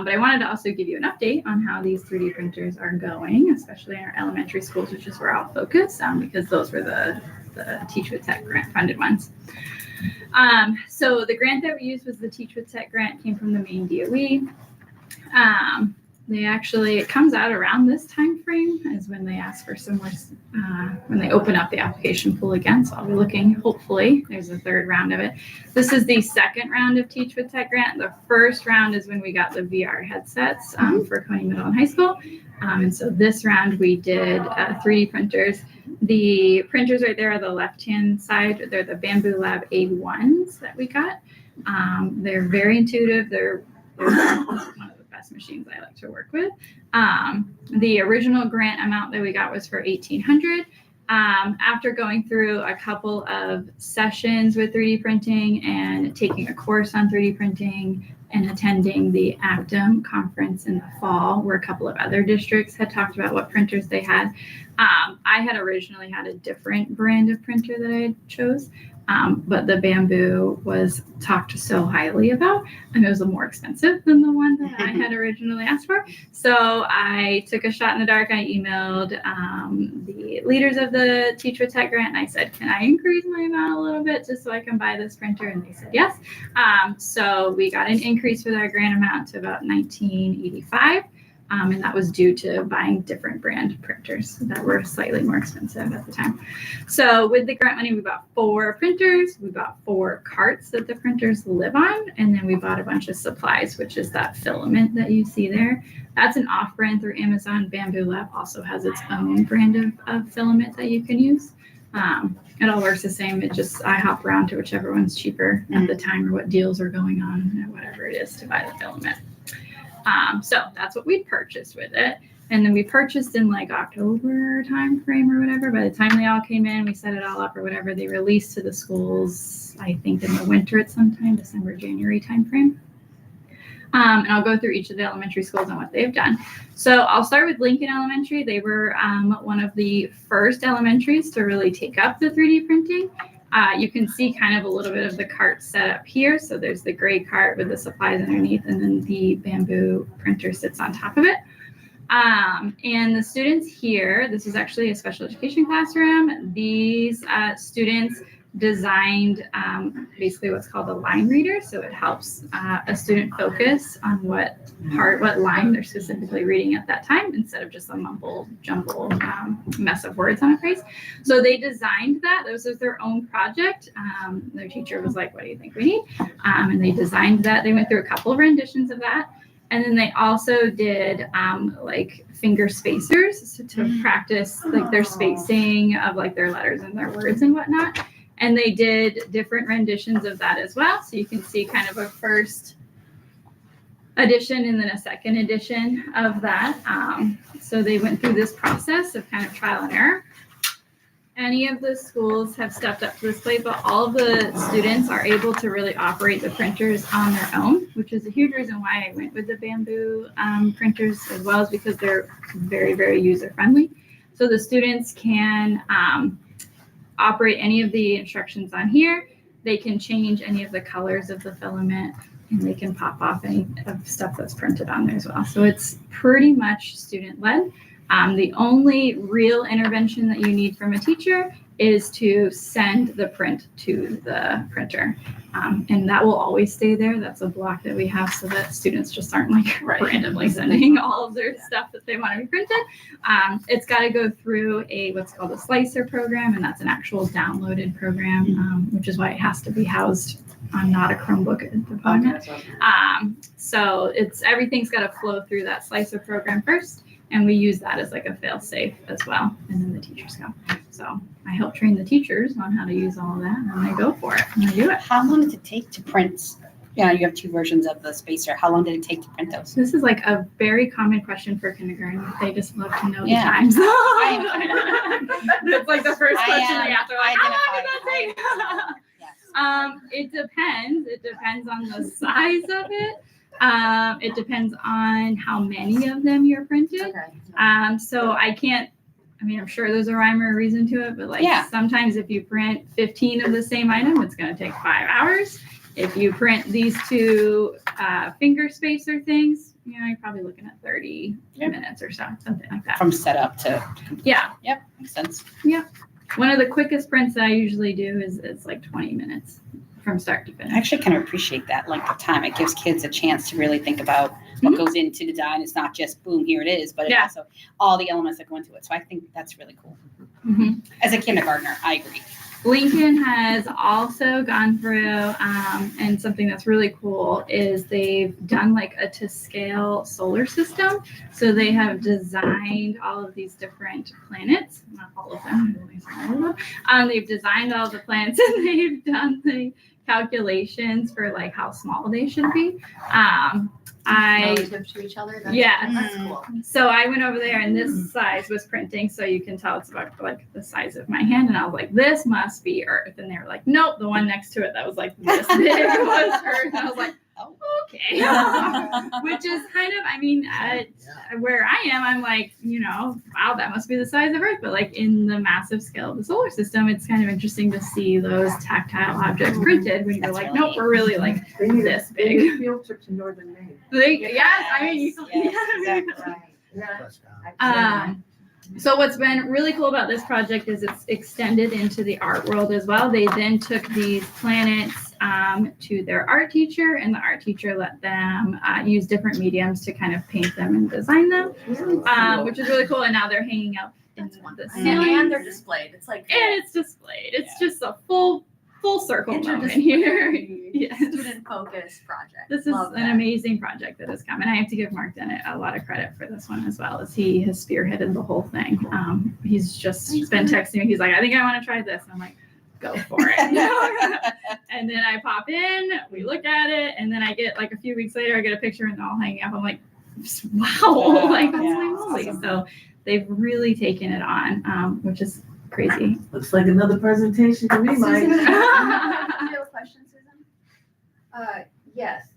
But I wanted to also give you an update on how these 3D printers are going, especially in our elementary schools, which is where I'll focus, because those were the Teach with Tech grant funded ones. So the grant that we used was the Teach with Tech grant, came from the Maine DOE. it comes out around this time frame is when they ask for some more, when they open up the application pool again. So I'll be looking, hopefully, there's a third round of it. This is the second round of Teach with Tech grant. The first round is when we got the VR headsets for Coney Middle and High School. And so this round we did 3D printers. The printers right there are the left-hand side. They're the Bamboo Lab A1s that we got. They're very intuitive. They're one of the best machines I like to work with. The original grant amount that we got was for $1,800. After going through a couple of sessions with 3D printing and taking a course on 3D printing and attending the ACTM conference in the fall, where a couple of other districts had talked about what printers they had. I had originally had a different brand of printer that I chose, but the Bamboo was talked so highly about, and it was more expensive than the one that I had originally asked for. So I took a shot in the dark. I emailed the leaders of the Teach with Tech grant, and I said, can I increase my amount a little bit just so I can buy this printer? And they said yes. So we got an increase with our grant amount to about $1,985. And that was due to buying different brand printers that were slightly more expensive at the time. So with the grant money, we bought 4 printers, we bought 4 carts that the printers live on, and then we bought a bunch of supplies, which is that filament that you see there. That's an off brand through Amazon. Bamboo Lab also has its own brand of filament that you can use. It all works the same. I hop around to whichever one's cheaper at the time, or what deals are going on, or whatever it is to buy the filament. So that's what we purchased with it. And then we purchased in like October time frame or whatever. By the time they all came in, we set it all up or whatever. They released to the schools, I think in the winter at some time, December, January time frame. And I'll go through each of the elementary schools and what they've done. So I'll start with Lincoln Elementary. They were one of the first elementaries to really take up the 3D printing. You can see kind of a little bit of the cart set up here. So there's the gray cart with the supplies underneath, and then the Bamboo printer sits on top of it. And the students here, this is actually a special education classroom. These students designed basically what's called a line reader. So it helps a student focus on what line they're specifically reading at that time, instead of just a mumble jumble mess of words on a phrase. So they designed that. This was their own project. Their teacher was like, what do you think we need? And they designed that. They went through a couple of renditions of that. And then they also did like finger spacers to practice like their spacing of like their letters and their words and whatnot. And they did different renditions of that as well. So you can see kind of a first edition and then a second edition of that. So they went through this process of kind of trial and error. Any of the schools have stepped up to this plate, but all of the students are able to really operate the printers on their own, which is a huge reason why I went with the Bamboo printers as well, as because they're very, very user-friendly. So the students can operate any of the instructions on here. They can change any of the colors of the filament, and they can pop off any of stuff that's printed on there as well. So it's pretty much student-led. The only real intervention that you need from a teacher is to send the print to the printer. And that will always stay there. That's a block that we have so that students just aren't like randomly sending all of their stuff that they want to be printed. It's got to go through what's called a slicer program, and that's an actual downloaded program, which is why it has to be housed on not a Chromebook deployment. So everything's got to flow through that slicer program first. And we use that as like a fail-safe as well. And then the teachers go. So I help train the teachers on how to use all of that, and they go for it and they do it. How long does it take to print? Yeah, you have 2 versions of the spacer. How long did it take to print those? This is like a very common question for kindergarten. They just love to know Yeah. the times. It's It's like the first question they ask. They're like, how long did identify- that take? It depends. It depends on the size of it. It depends on how many of them you're printed. So I'm sure there's a rhyme or a reason to it, but sometimes if you print 15 of the same item, it's going to take 5 hours. If you print these 2 finger spacer things, you're probably looking at 30 minutes or so, something like that. From setup to Yeah. Yep, makes sense. one of the quickest prints that I usually do is like 20 minutes from start to I finish. actually kind of appreciate that length of time. It gives kids a chance to really think about what goes into design. It's not just boom, here it is, but it's Yeah. also all the elements that go into it. So I think that's really cool. Mhm. As a kindergartner, I agree. Lincoln has also gone through, and something that's really cool is they've done like a to scale solar system. So they have designed all of these different planets, not all of them, only some of them. They've designed all the planets and they've done the calculations for like how small they should be. Relative to each other. That's cool. So I went over there and this size was printing, so you can tell it's about like the size of my hand. And I was like, this must be Earth. And they were like, nope, the one next to it that was like this big was Earth. And I was like, oh, okay. Which is kind of, I mean, where I am, I'm like, wow, that must be the size of Earth. But like in the massive scale of the solar system, it's kind of interesting to see those tactile objects printed when you're That's like, really nope, we're really like They need this they need big. a field trip to Northern Maine. Yes, I mean, you Yes, exactly. So what's been really cool about this project is it's extended into the art world as well. They then took these planets to their art teacher, and the art teacher let them use different mediums to kind of paint them and design them, which is really cool. And now they're hanging up in the ceiling, And they're displayed. It's like and it's displayed. It's just a full circle moment here. Yes. Student focused project. This is Love an that. amazing project that has come, and I have to give Mark Dennett a lot of credit for this one as well, as he has spearheaded the whole thing. He's just been texting me. He's like, I think I want to try this. And I'm like, go for it. And then I pop in, we look at it, and then I get like a few weeks later, I get a picture and all hanging up. I'm like, wow, like that's my moly. So they've really taken it on, which is crazy. Looks like another presentation to me, Mike. Susan, do you have a question, Susan? Yes.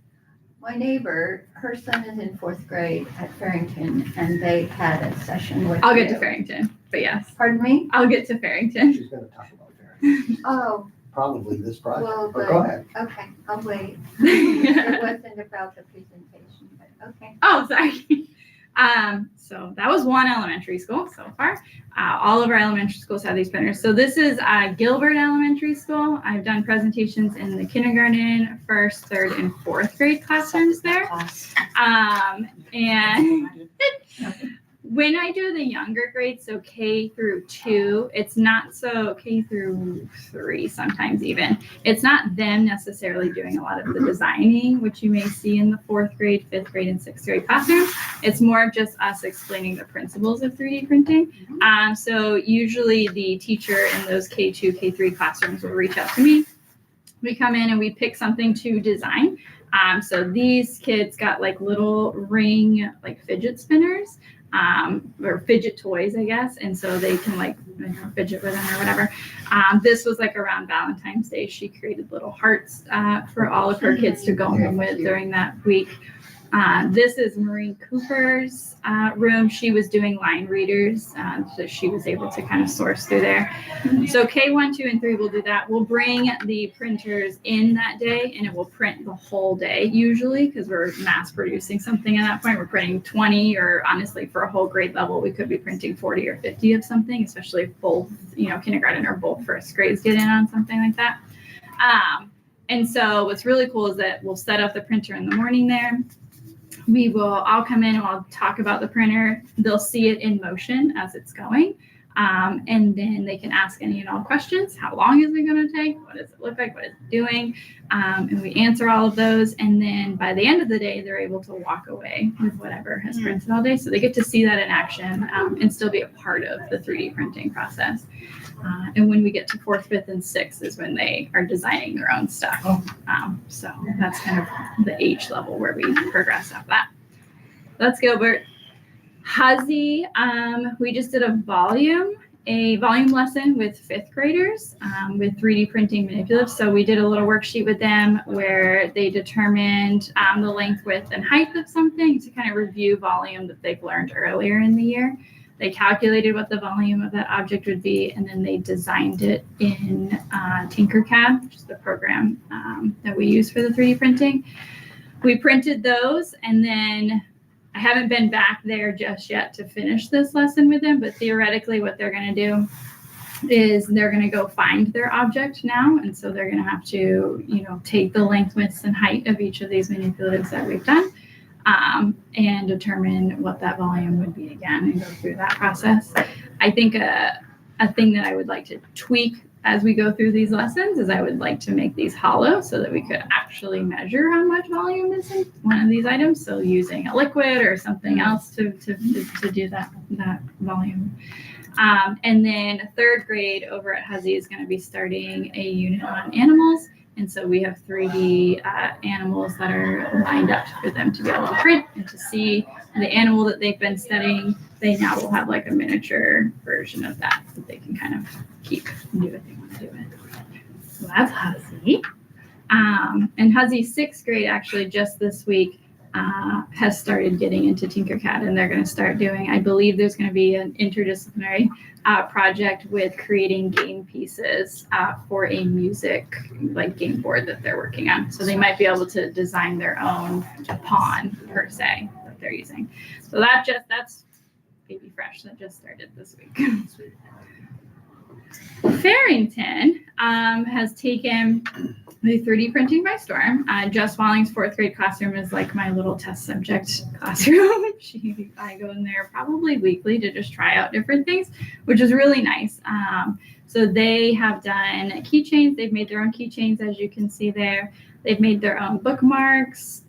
My neighbor, her son is in 4th grade at Farrington, and they had a session with I'll get to you. Farrington, but yes, Pardon me? I'll get to Farrington. She's gonna talk about Farrington, Oh, probably this project, well, but go ahead. okay, I'll wait. It wasn't about the presentation, but okay. Oh, sorry. So that was one elementary school so far. All of our elementary schools have these printers. So this is Gilbert Elementary School. I've done presentations in the kindergarten, 1st, 3rd, and 4th grade classrooms there. And when I do the younger grades, so K through 2, it's not so K through 3 sometimes even. It's not them necessarily doing a lot of the designing, which you may see in the 4th grade, 5th grade, and 6th grade classrooms. It's more of just us explaining the principles of 3D printing. So usually the teacher in those K2, K3 classrooms will reach out to me. We come in and we pick something to design. So these kids got like little ring, like fidget spinners. Or fidget toys, I guess. And so they can like fidget with them or whatever. This was like around Valentine's Day. She created little hearts for all of her kids to go home with during that week. This is Maureen Cooper's room. She was doing line readers, so she was able to kind of source through there. So K1, 2, and 3 will do that. We'll bring the printers in that day, and it will print the whole day usually because we're mass producing something at that point. We're printing 20, or honestly, for a whole grade level, we could be printing 40 or 50 of something, especially if both, kindergarten or both 1st grades get in on something like that. And so what's really cool is that we'll set up the printer in the morning there. I'll come in and I'll talk about the printer. They'll see it in motion as it's going. And then they can ask any and all questions. How long is it going to take? What does it look like? What is it doing? And we answer all of those. And then by the end of the day, they're able to walk away with whatever has printed all day. So they get to see that in action and still be a part of the 3D printing process. And when we get to 4th, 5th, and 6th is when they are designing their own stuff. So that's kind of the age level where we progress after that. That's Gilbert. Huzzy, we just did a volume lesson with 5th graders with 3D printing manipulatives. So we did a little worksheet with them where they determined the length, width, and height of something to kind of review volume that they've learned earlier in the year. They calculated what the volume of that object would be, and then they designed it in Tinkercad, which is the program that we use for the 3D printing. We printed those, and then I haven't been back there just yet to finish this lesson with them, but theoretically what they're going to do is they're going to go find their object now. And so they're going to have to, take the length, width, and height of each of these manipulatives that we've done and determine what that volume would be again and go through that process. I think a thing that I would like to tweak as we go through these lessons is I would like to make these hollow so that we could actually measure how much volume is in one of these items. So using a liquid or something else to do that volume. And then third grade over at Huzzy is going to be starting a unit on animals. And so we have 3D animals that are lined up for them to be able to print and to see the animal that they've been studying. They now will have like a miniature version of that they can kind of keep and do what they want to do with it. So that's Huzzy. And Huzzy 6th grade actually just this week has started getting into Tinkercad, and they're going to start doing, I believe there's going to be an interdisciplinary project with creating game pieces for a music like game board that they're working on. So they might be able to design their own pawn per se that they're using. So that's baby fresh. That just started this week. Farrington has taken the 3D printing by storm. Jess Walling's 4th grade classroom is like my little test subject classroom. I go in there probably weekly to just try out different things, which is really nice. So they have done keychains. They've made their own keychains, as you can see there. They've made their own bookmarks.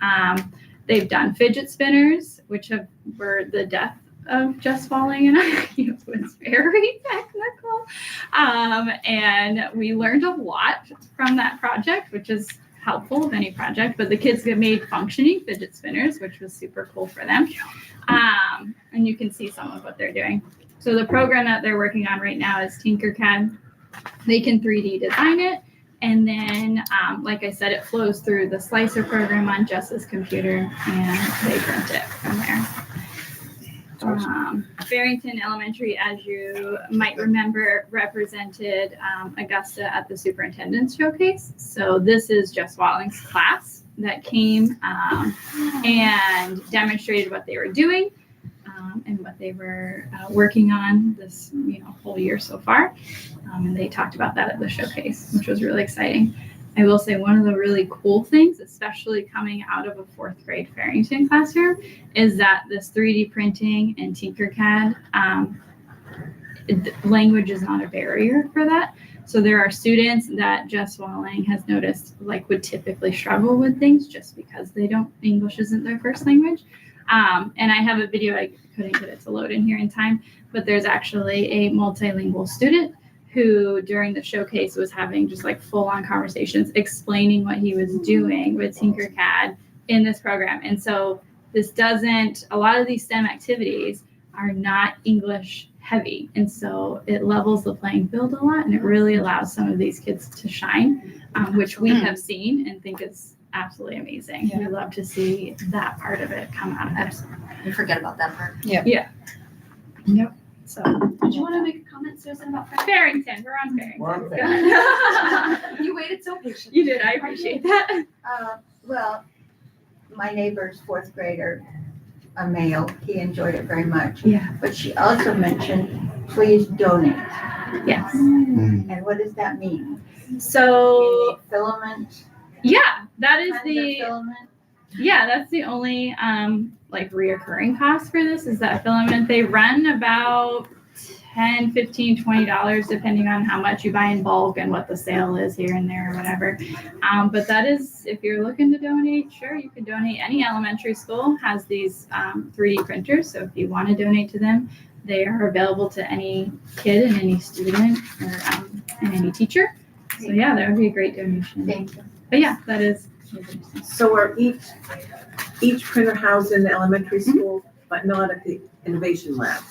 They've done fidget spinners, which were the death of Jess Walling and I. It was very technical. And we learned a lot from that project, which is helpful with any project, but the kids have made functioning fidget spinners, which was super cool for them. And you can see some of what they're doing. So the program that they're working on right now is Tinkercad. They can 3D design it. And then, like I said, it flows through the Slicer program on Jess's computer, and they print it from there. Farrington Elementary, as you might remember, represented Augusta at the superintendent's showcase. So this is Jess Walling's class that came and demonstrated what they were doing and what they were working on this whole year so far. And they talked about that at the showcase, which was really exciting. I will say one of the really cool things, especially coming out of a 4th grade Farrington classroom, is that this 3D printing and Tinkercad, language is not a barrier for that. So there are students that Jess Walling has noticed would typically struggle with things just because English isn't their first language. And I have a video, I couldn't get it to load in here in time, but there's actually a multilingual student who during the showcase was having just full-on conversations explaining what he was doing with Tinkercad in this program. And so a lot of these STEM activities are not English heavy. And so it levels the playing field a lot, and it really allows some of these kids to shine, which we have seen and think is absolutely amazing. Yeah. We love to see that part of it come out of it. You forget about that part. Yeah. Yep. So Did you want to make a comment, Susan, about that? Farrington, we're on Farrington. We're on Farrington. You waited so patiently. You did, I appreciate that. Well, my neighbor's 4th grader, a male, he enjoyed it very much. Yeah. But she also mentioned, please donate. Yes. And what does that mean? So You need filament? yeah, that is Kinds of the filament? that's the only reoccurring cost for this is that filament. They run about $10, $15, $20 depending on how much you buy in bulk and what the sale is here and there or whatever. But that is, if you're looking to donate, sure, you can donate. Any elementary school has these 3D printers, so if you want to donate to them, they are available to any kid and any student or and any teacher. So yeah, that would be a great donation. Thank you. But yeah, that is. So are each printer housed in the elementary school, but not at the innovation lab?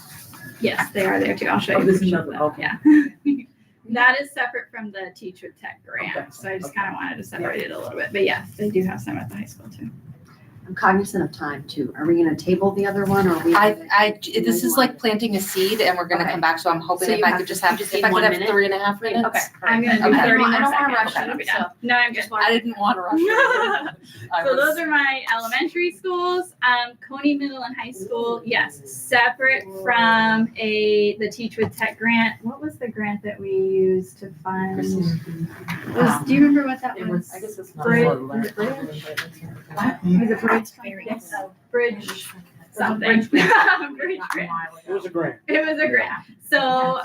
Yes, they are there too. I'll show you. Oh, this is pictures of another- that. Yeah. That is separate from the Teach with Tech grant. Okay. So I just kind of wanted to separate it a little bit. But yes, they do have some at the high school too. I'm cognizant of time too. Are we gonna table the other one or are we? This is like planting a seed and we're gonna Okay. come back, so I'm hoping So if you I have could to- just have, you just if need I could 1 have minute? 3.5 minutes. Okay. I'm gonna do Okay. 30 more I don't wanna seconds, rush and you, I'll be so. done. No, I'm good. I didn't want to rush you. So those are my elementary schools. Coney Middle and High School, yes, separate from the Teach with Tech grant. What was the grant that we used to fund? Do you remember what that was? I guess it's Bridge- not. was it Bridge? Was it Bridge? Yes. Bridge something. Bridge grant. It was a grant. It was a grant. So,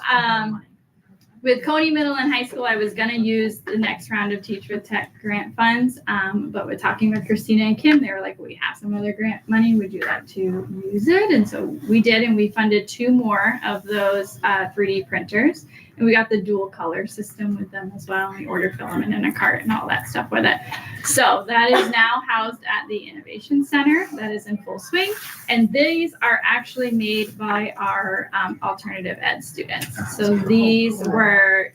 with Coney Middle and High School, I was gonna use the next round of Teach with Tech grant funds. But with talking with Christina and Kim, they were like, we have some other grant money. Would you like to use it? And so we did, and we funded 2 more of those 3D printers. And we got the dual color system with them as well. And we ordered filament in a cart and all that stuff with it. So that is now housed at the Innovation Center. That is in full swing. And these are actually made by our alternative ed students. So these were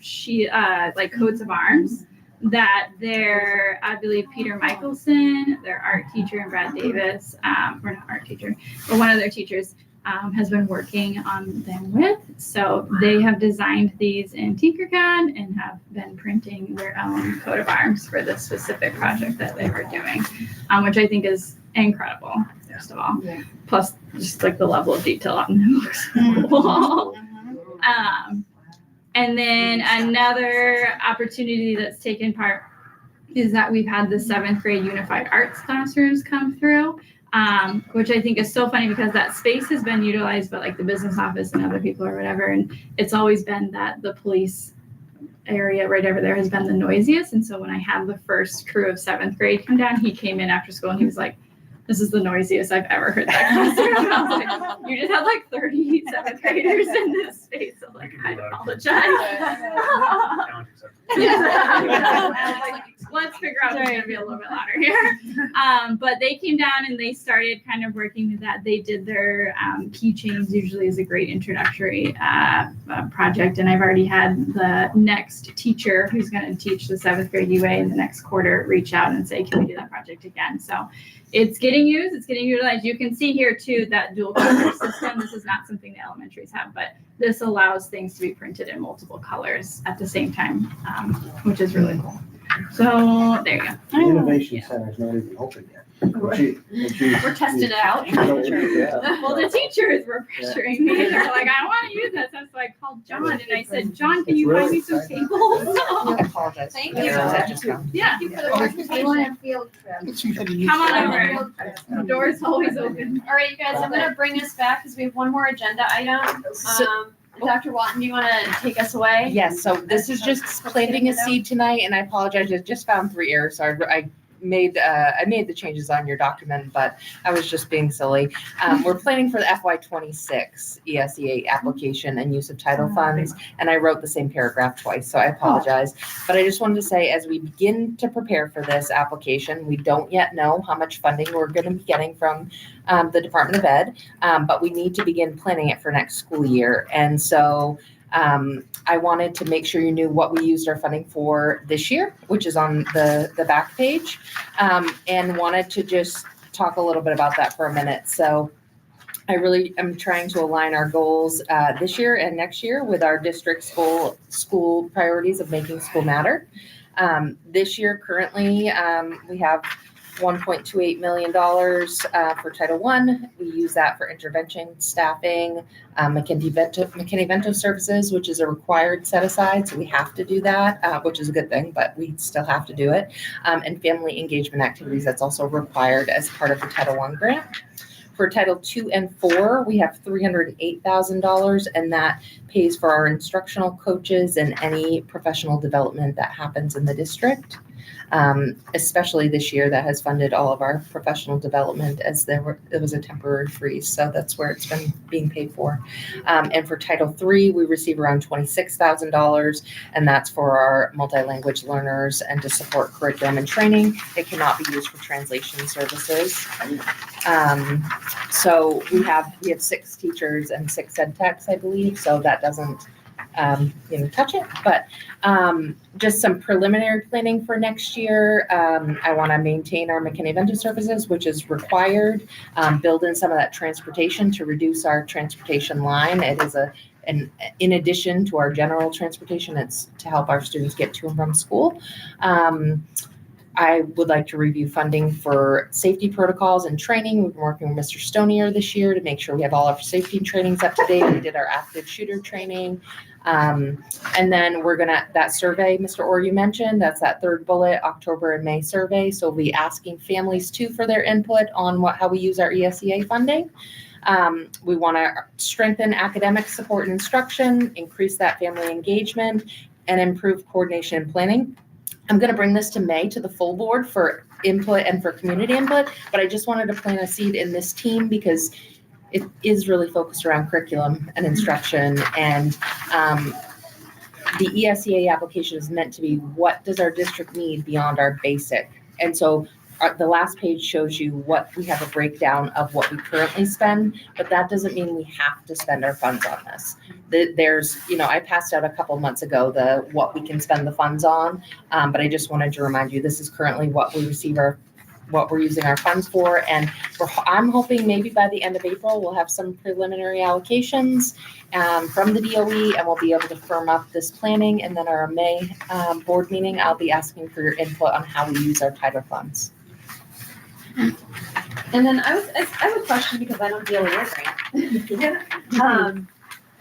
like coats of arms that I believe Peter Michelson, their art teacher, and Brad Davis, or not art teacher, but one of their teachers, has been working on them with. So they have designed these in Tinkercad and have been printing their own coat of arms for this specific project that they were doing, which I think is incredible, first of all. Yeah. Plus, just like the level of detail on them looks cool. And then another opportunity that's taken part is that we've had the 7th grade unified arts classrooms come through. Which I think is so funny because that space has been utilized by like the business office and other people or whatever. And it's always been that the police area right over there has been the noisiest. And so when I had the first crew of 7th grade come down, he came in after school and he was like, this is the noisiest I've ever heard that classroom. And I was like, you just had like 30 7th graders in this space. So like, I apologize. Let's figure out who's gonna be a little bit louder here. But they came down and they started kind of working with that. They did their keychains usually is a great introductory project. And I've already had the next teacher who's gonna teach the 7th grade UA in the next quarter reach out and say, can we do that project again? So it's getting used, it's getting utilized. You can see here too, that dual color system. This is not something the elementaries have, but this allows things to be printed in multiple colors at the same time, which is really cool. So there you go. The Innovation Center is not even open yet. We're testing it out. Yeah. Well, the teachers were pressuring me. They were like, I want to use this. And so I called John and I said, John, can you find me some tables? I apologize. Thank Yeah, you. that just come. Yeah, Thank you for the We presentation. want a field trip. come on over. The door's always open. All right, you guys, I'm gonna bring us back because we have one more agenda item. Dr. Watton, do you want to take us away? Yes, so this is just planting a seed tonight, and I apologize, I just found 3 errors, so I made the changes on your document, but I was just being silly. We're planning for the FY26 ESEA application and use of title funds, and I wrote the same paragraph twice, so I apologize. But I just wanted to say, as we begin to prepare for this application, we don't yet know how much funding we're going to be getting from the Department of Ed, but we need to begin planning it for next school year. And so I wanted to make sure you knew what we used our funding for this year, which is on the back page, and wanted to just talk a little bit about that for a minute. So I really am trying to align our goals this year and next year with our district school priorities of making school matter. This year, currently, we have $1.28 million for Title I. We use that for intervention staffing, McKinney-Vento services, which is a required set aside. So we have to do that, which is a good thing, but we still have to do it. And family engagement activities, that's also required as part of the Title I grant. For Title II and IV, we have $308,000, and that pays for our instructional coaches and any professional development that happens in the district. Especially this year, that has funded all of our professional development as it was a temporary freeze. So that's where it's been being paid for. And for Title III, we receive around $26,000, and that's for our multi-language learners and to support curriculum and training. It cannot be used for translation services. So we have 6 teachers and 6 ed techs, I believe. So that doesn't touch it, but just some preliminary planning for next year. I want to maintain our McKinney Venture Services, which is required, build in some of that transportation to reduce our transportation line. It is in addition to our general transportation, it's to help our students get to and from school. I would like to review funding for safety protocols and training. We've been working with Mr. Stonier this year to make sure we have all of our safety trainings up to date. We did our active shooter training. And then that survey, Mr. Orr, you mentioned, that's that third bullet, October and May survey. So we'll be asking families too for their input on how we use our ESEA funding. We want to strengthen academic support and instruction, increase that family engagement, and improve coordination and planning. I'm going to bring this to May to the full board for input and for community input, but I just wanted to plant a seed in this team because it is really focused around curriculum and instruction, and the ESEA application is meant to be what does our district need beyond our basic. And so the last page shows you what we have a breakdown of what we currently spend, but that doesn't mean we have to spend our funds on this. There's, I passed out a couple months ago what we can spend the funds on, but I just wanted to remind you this is currently what we what we're using our funds for, and I'm hoping maybe by the end of April we'll have some preliminary allocations from the DOE, and we'll be able to firm up this planning. And then our May board meeting, I'll be asking for your input on how we use our title funds. And then I have a question because I don't deal with your grant.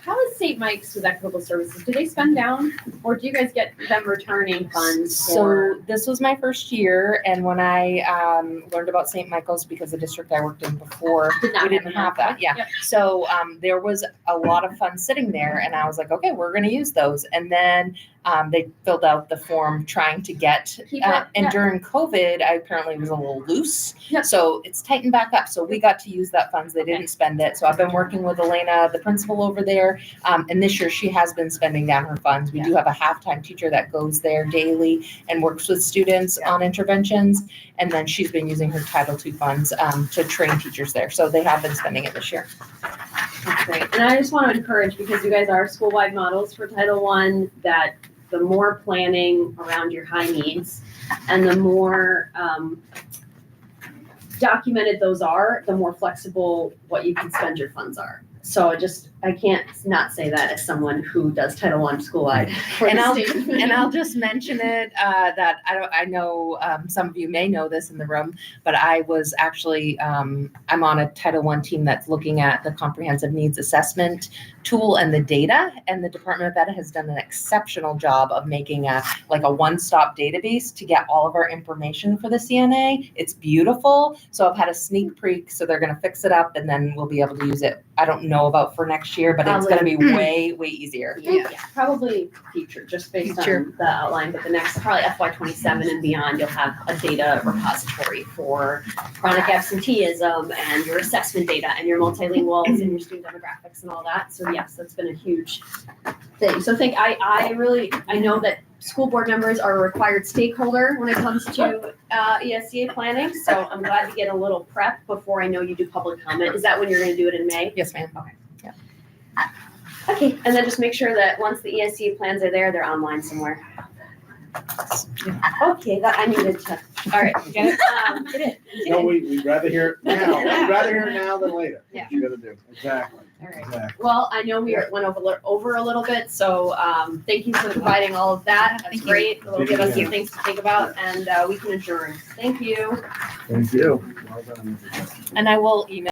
How is St. Mike's with Equitable Services? Do they spend down, or do you guys get them returning funds? So this was my first year, and when I learned about St. Michael's, because the district I worked in before, we didn't have that. Yeah. Yep. So there was a lot of funds sitting there, and I was like, okay, we're going to use those. And then they filled out the form trying to get, and during COVID, I apparently was a little loose. Yep. So it's tightened back up. So we got to use that funds. They didn't spend it. So I've been working with Elena, the principal over there. And this year she has been spending down her funds. We do have a half-time teacher that goes there daily and works with students on interventions. And then she's been using her Title II funds to train teachers there. So they have been spending it this year. That's great. And I just want to encourage, because you guys are school-wide models for Title I, that the more planning around your high needs and the more documented those are, the more flexible what you can spend your funds are. So I can't not say that as someone who does Title I school-wide. And I'll just mention it, that I know some of you may know this in the room, but I was actually, I'm on a Title I team that's looking at the comprehensive needs assessment tool and the data, and the Department of Ed has done an exceptional job of making a one-stop database to get all of our information for the CNA. It's beautiful. So I've had a sneak peek, so they're going to fix it up, and then we'll be able to use it. I don't know about for next year, but it's going to be way, way easier. Yeah, probably future, just based on the outline, but the next, probably FY27 and beyond, you'll have a data repository for chronic absenteeism and your assessment data and your multilinguals and your student demographics and all that. So yes, that's been a huge thing. So I know that school board members are a required stakeholder when it comes to ESEA planning. So I'm glad to get a little prep before I know you do public comment. Is that when you're going to do it in May? Yes, ma'am. Okay. Yeah. Okay, and then just make sure that once the ESEA plans are there, they're online somewhere. Okay, that I needed to. All right, get it? Get it. No, we'd rather hear it now. We'd rather hear it now than later. Yeah. What you gotta do. Exactly. All right. Exactly. Well, I know we went over a little bit, so thank you for providing all of that. That's great. It'll give us some things to think about, and we can adjourn. Thank you. Thank you. Well done. And I will email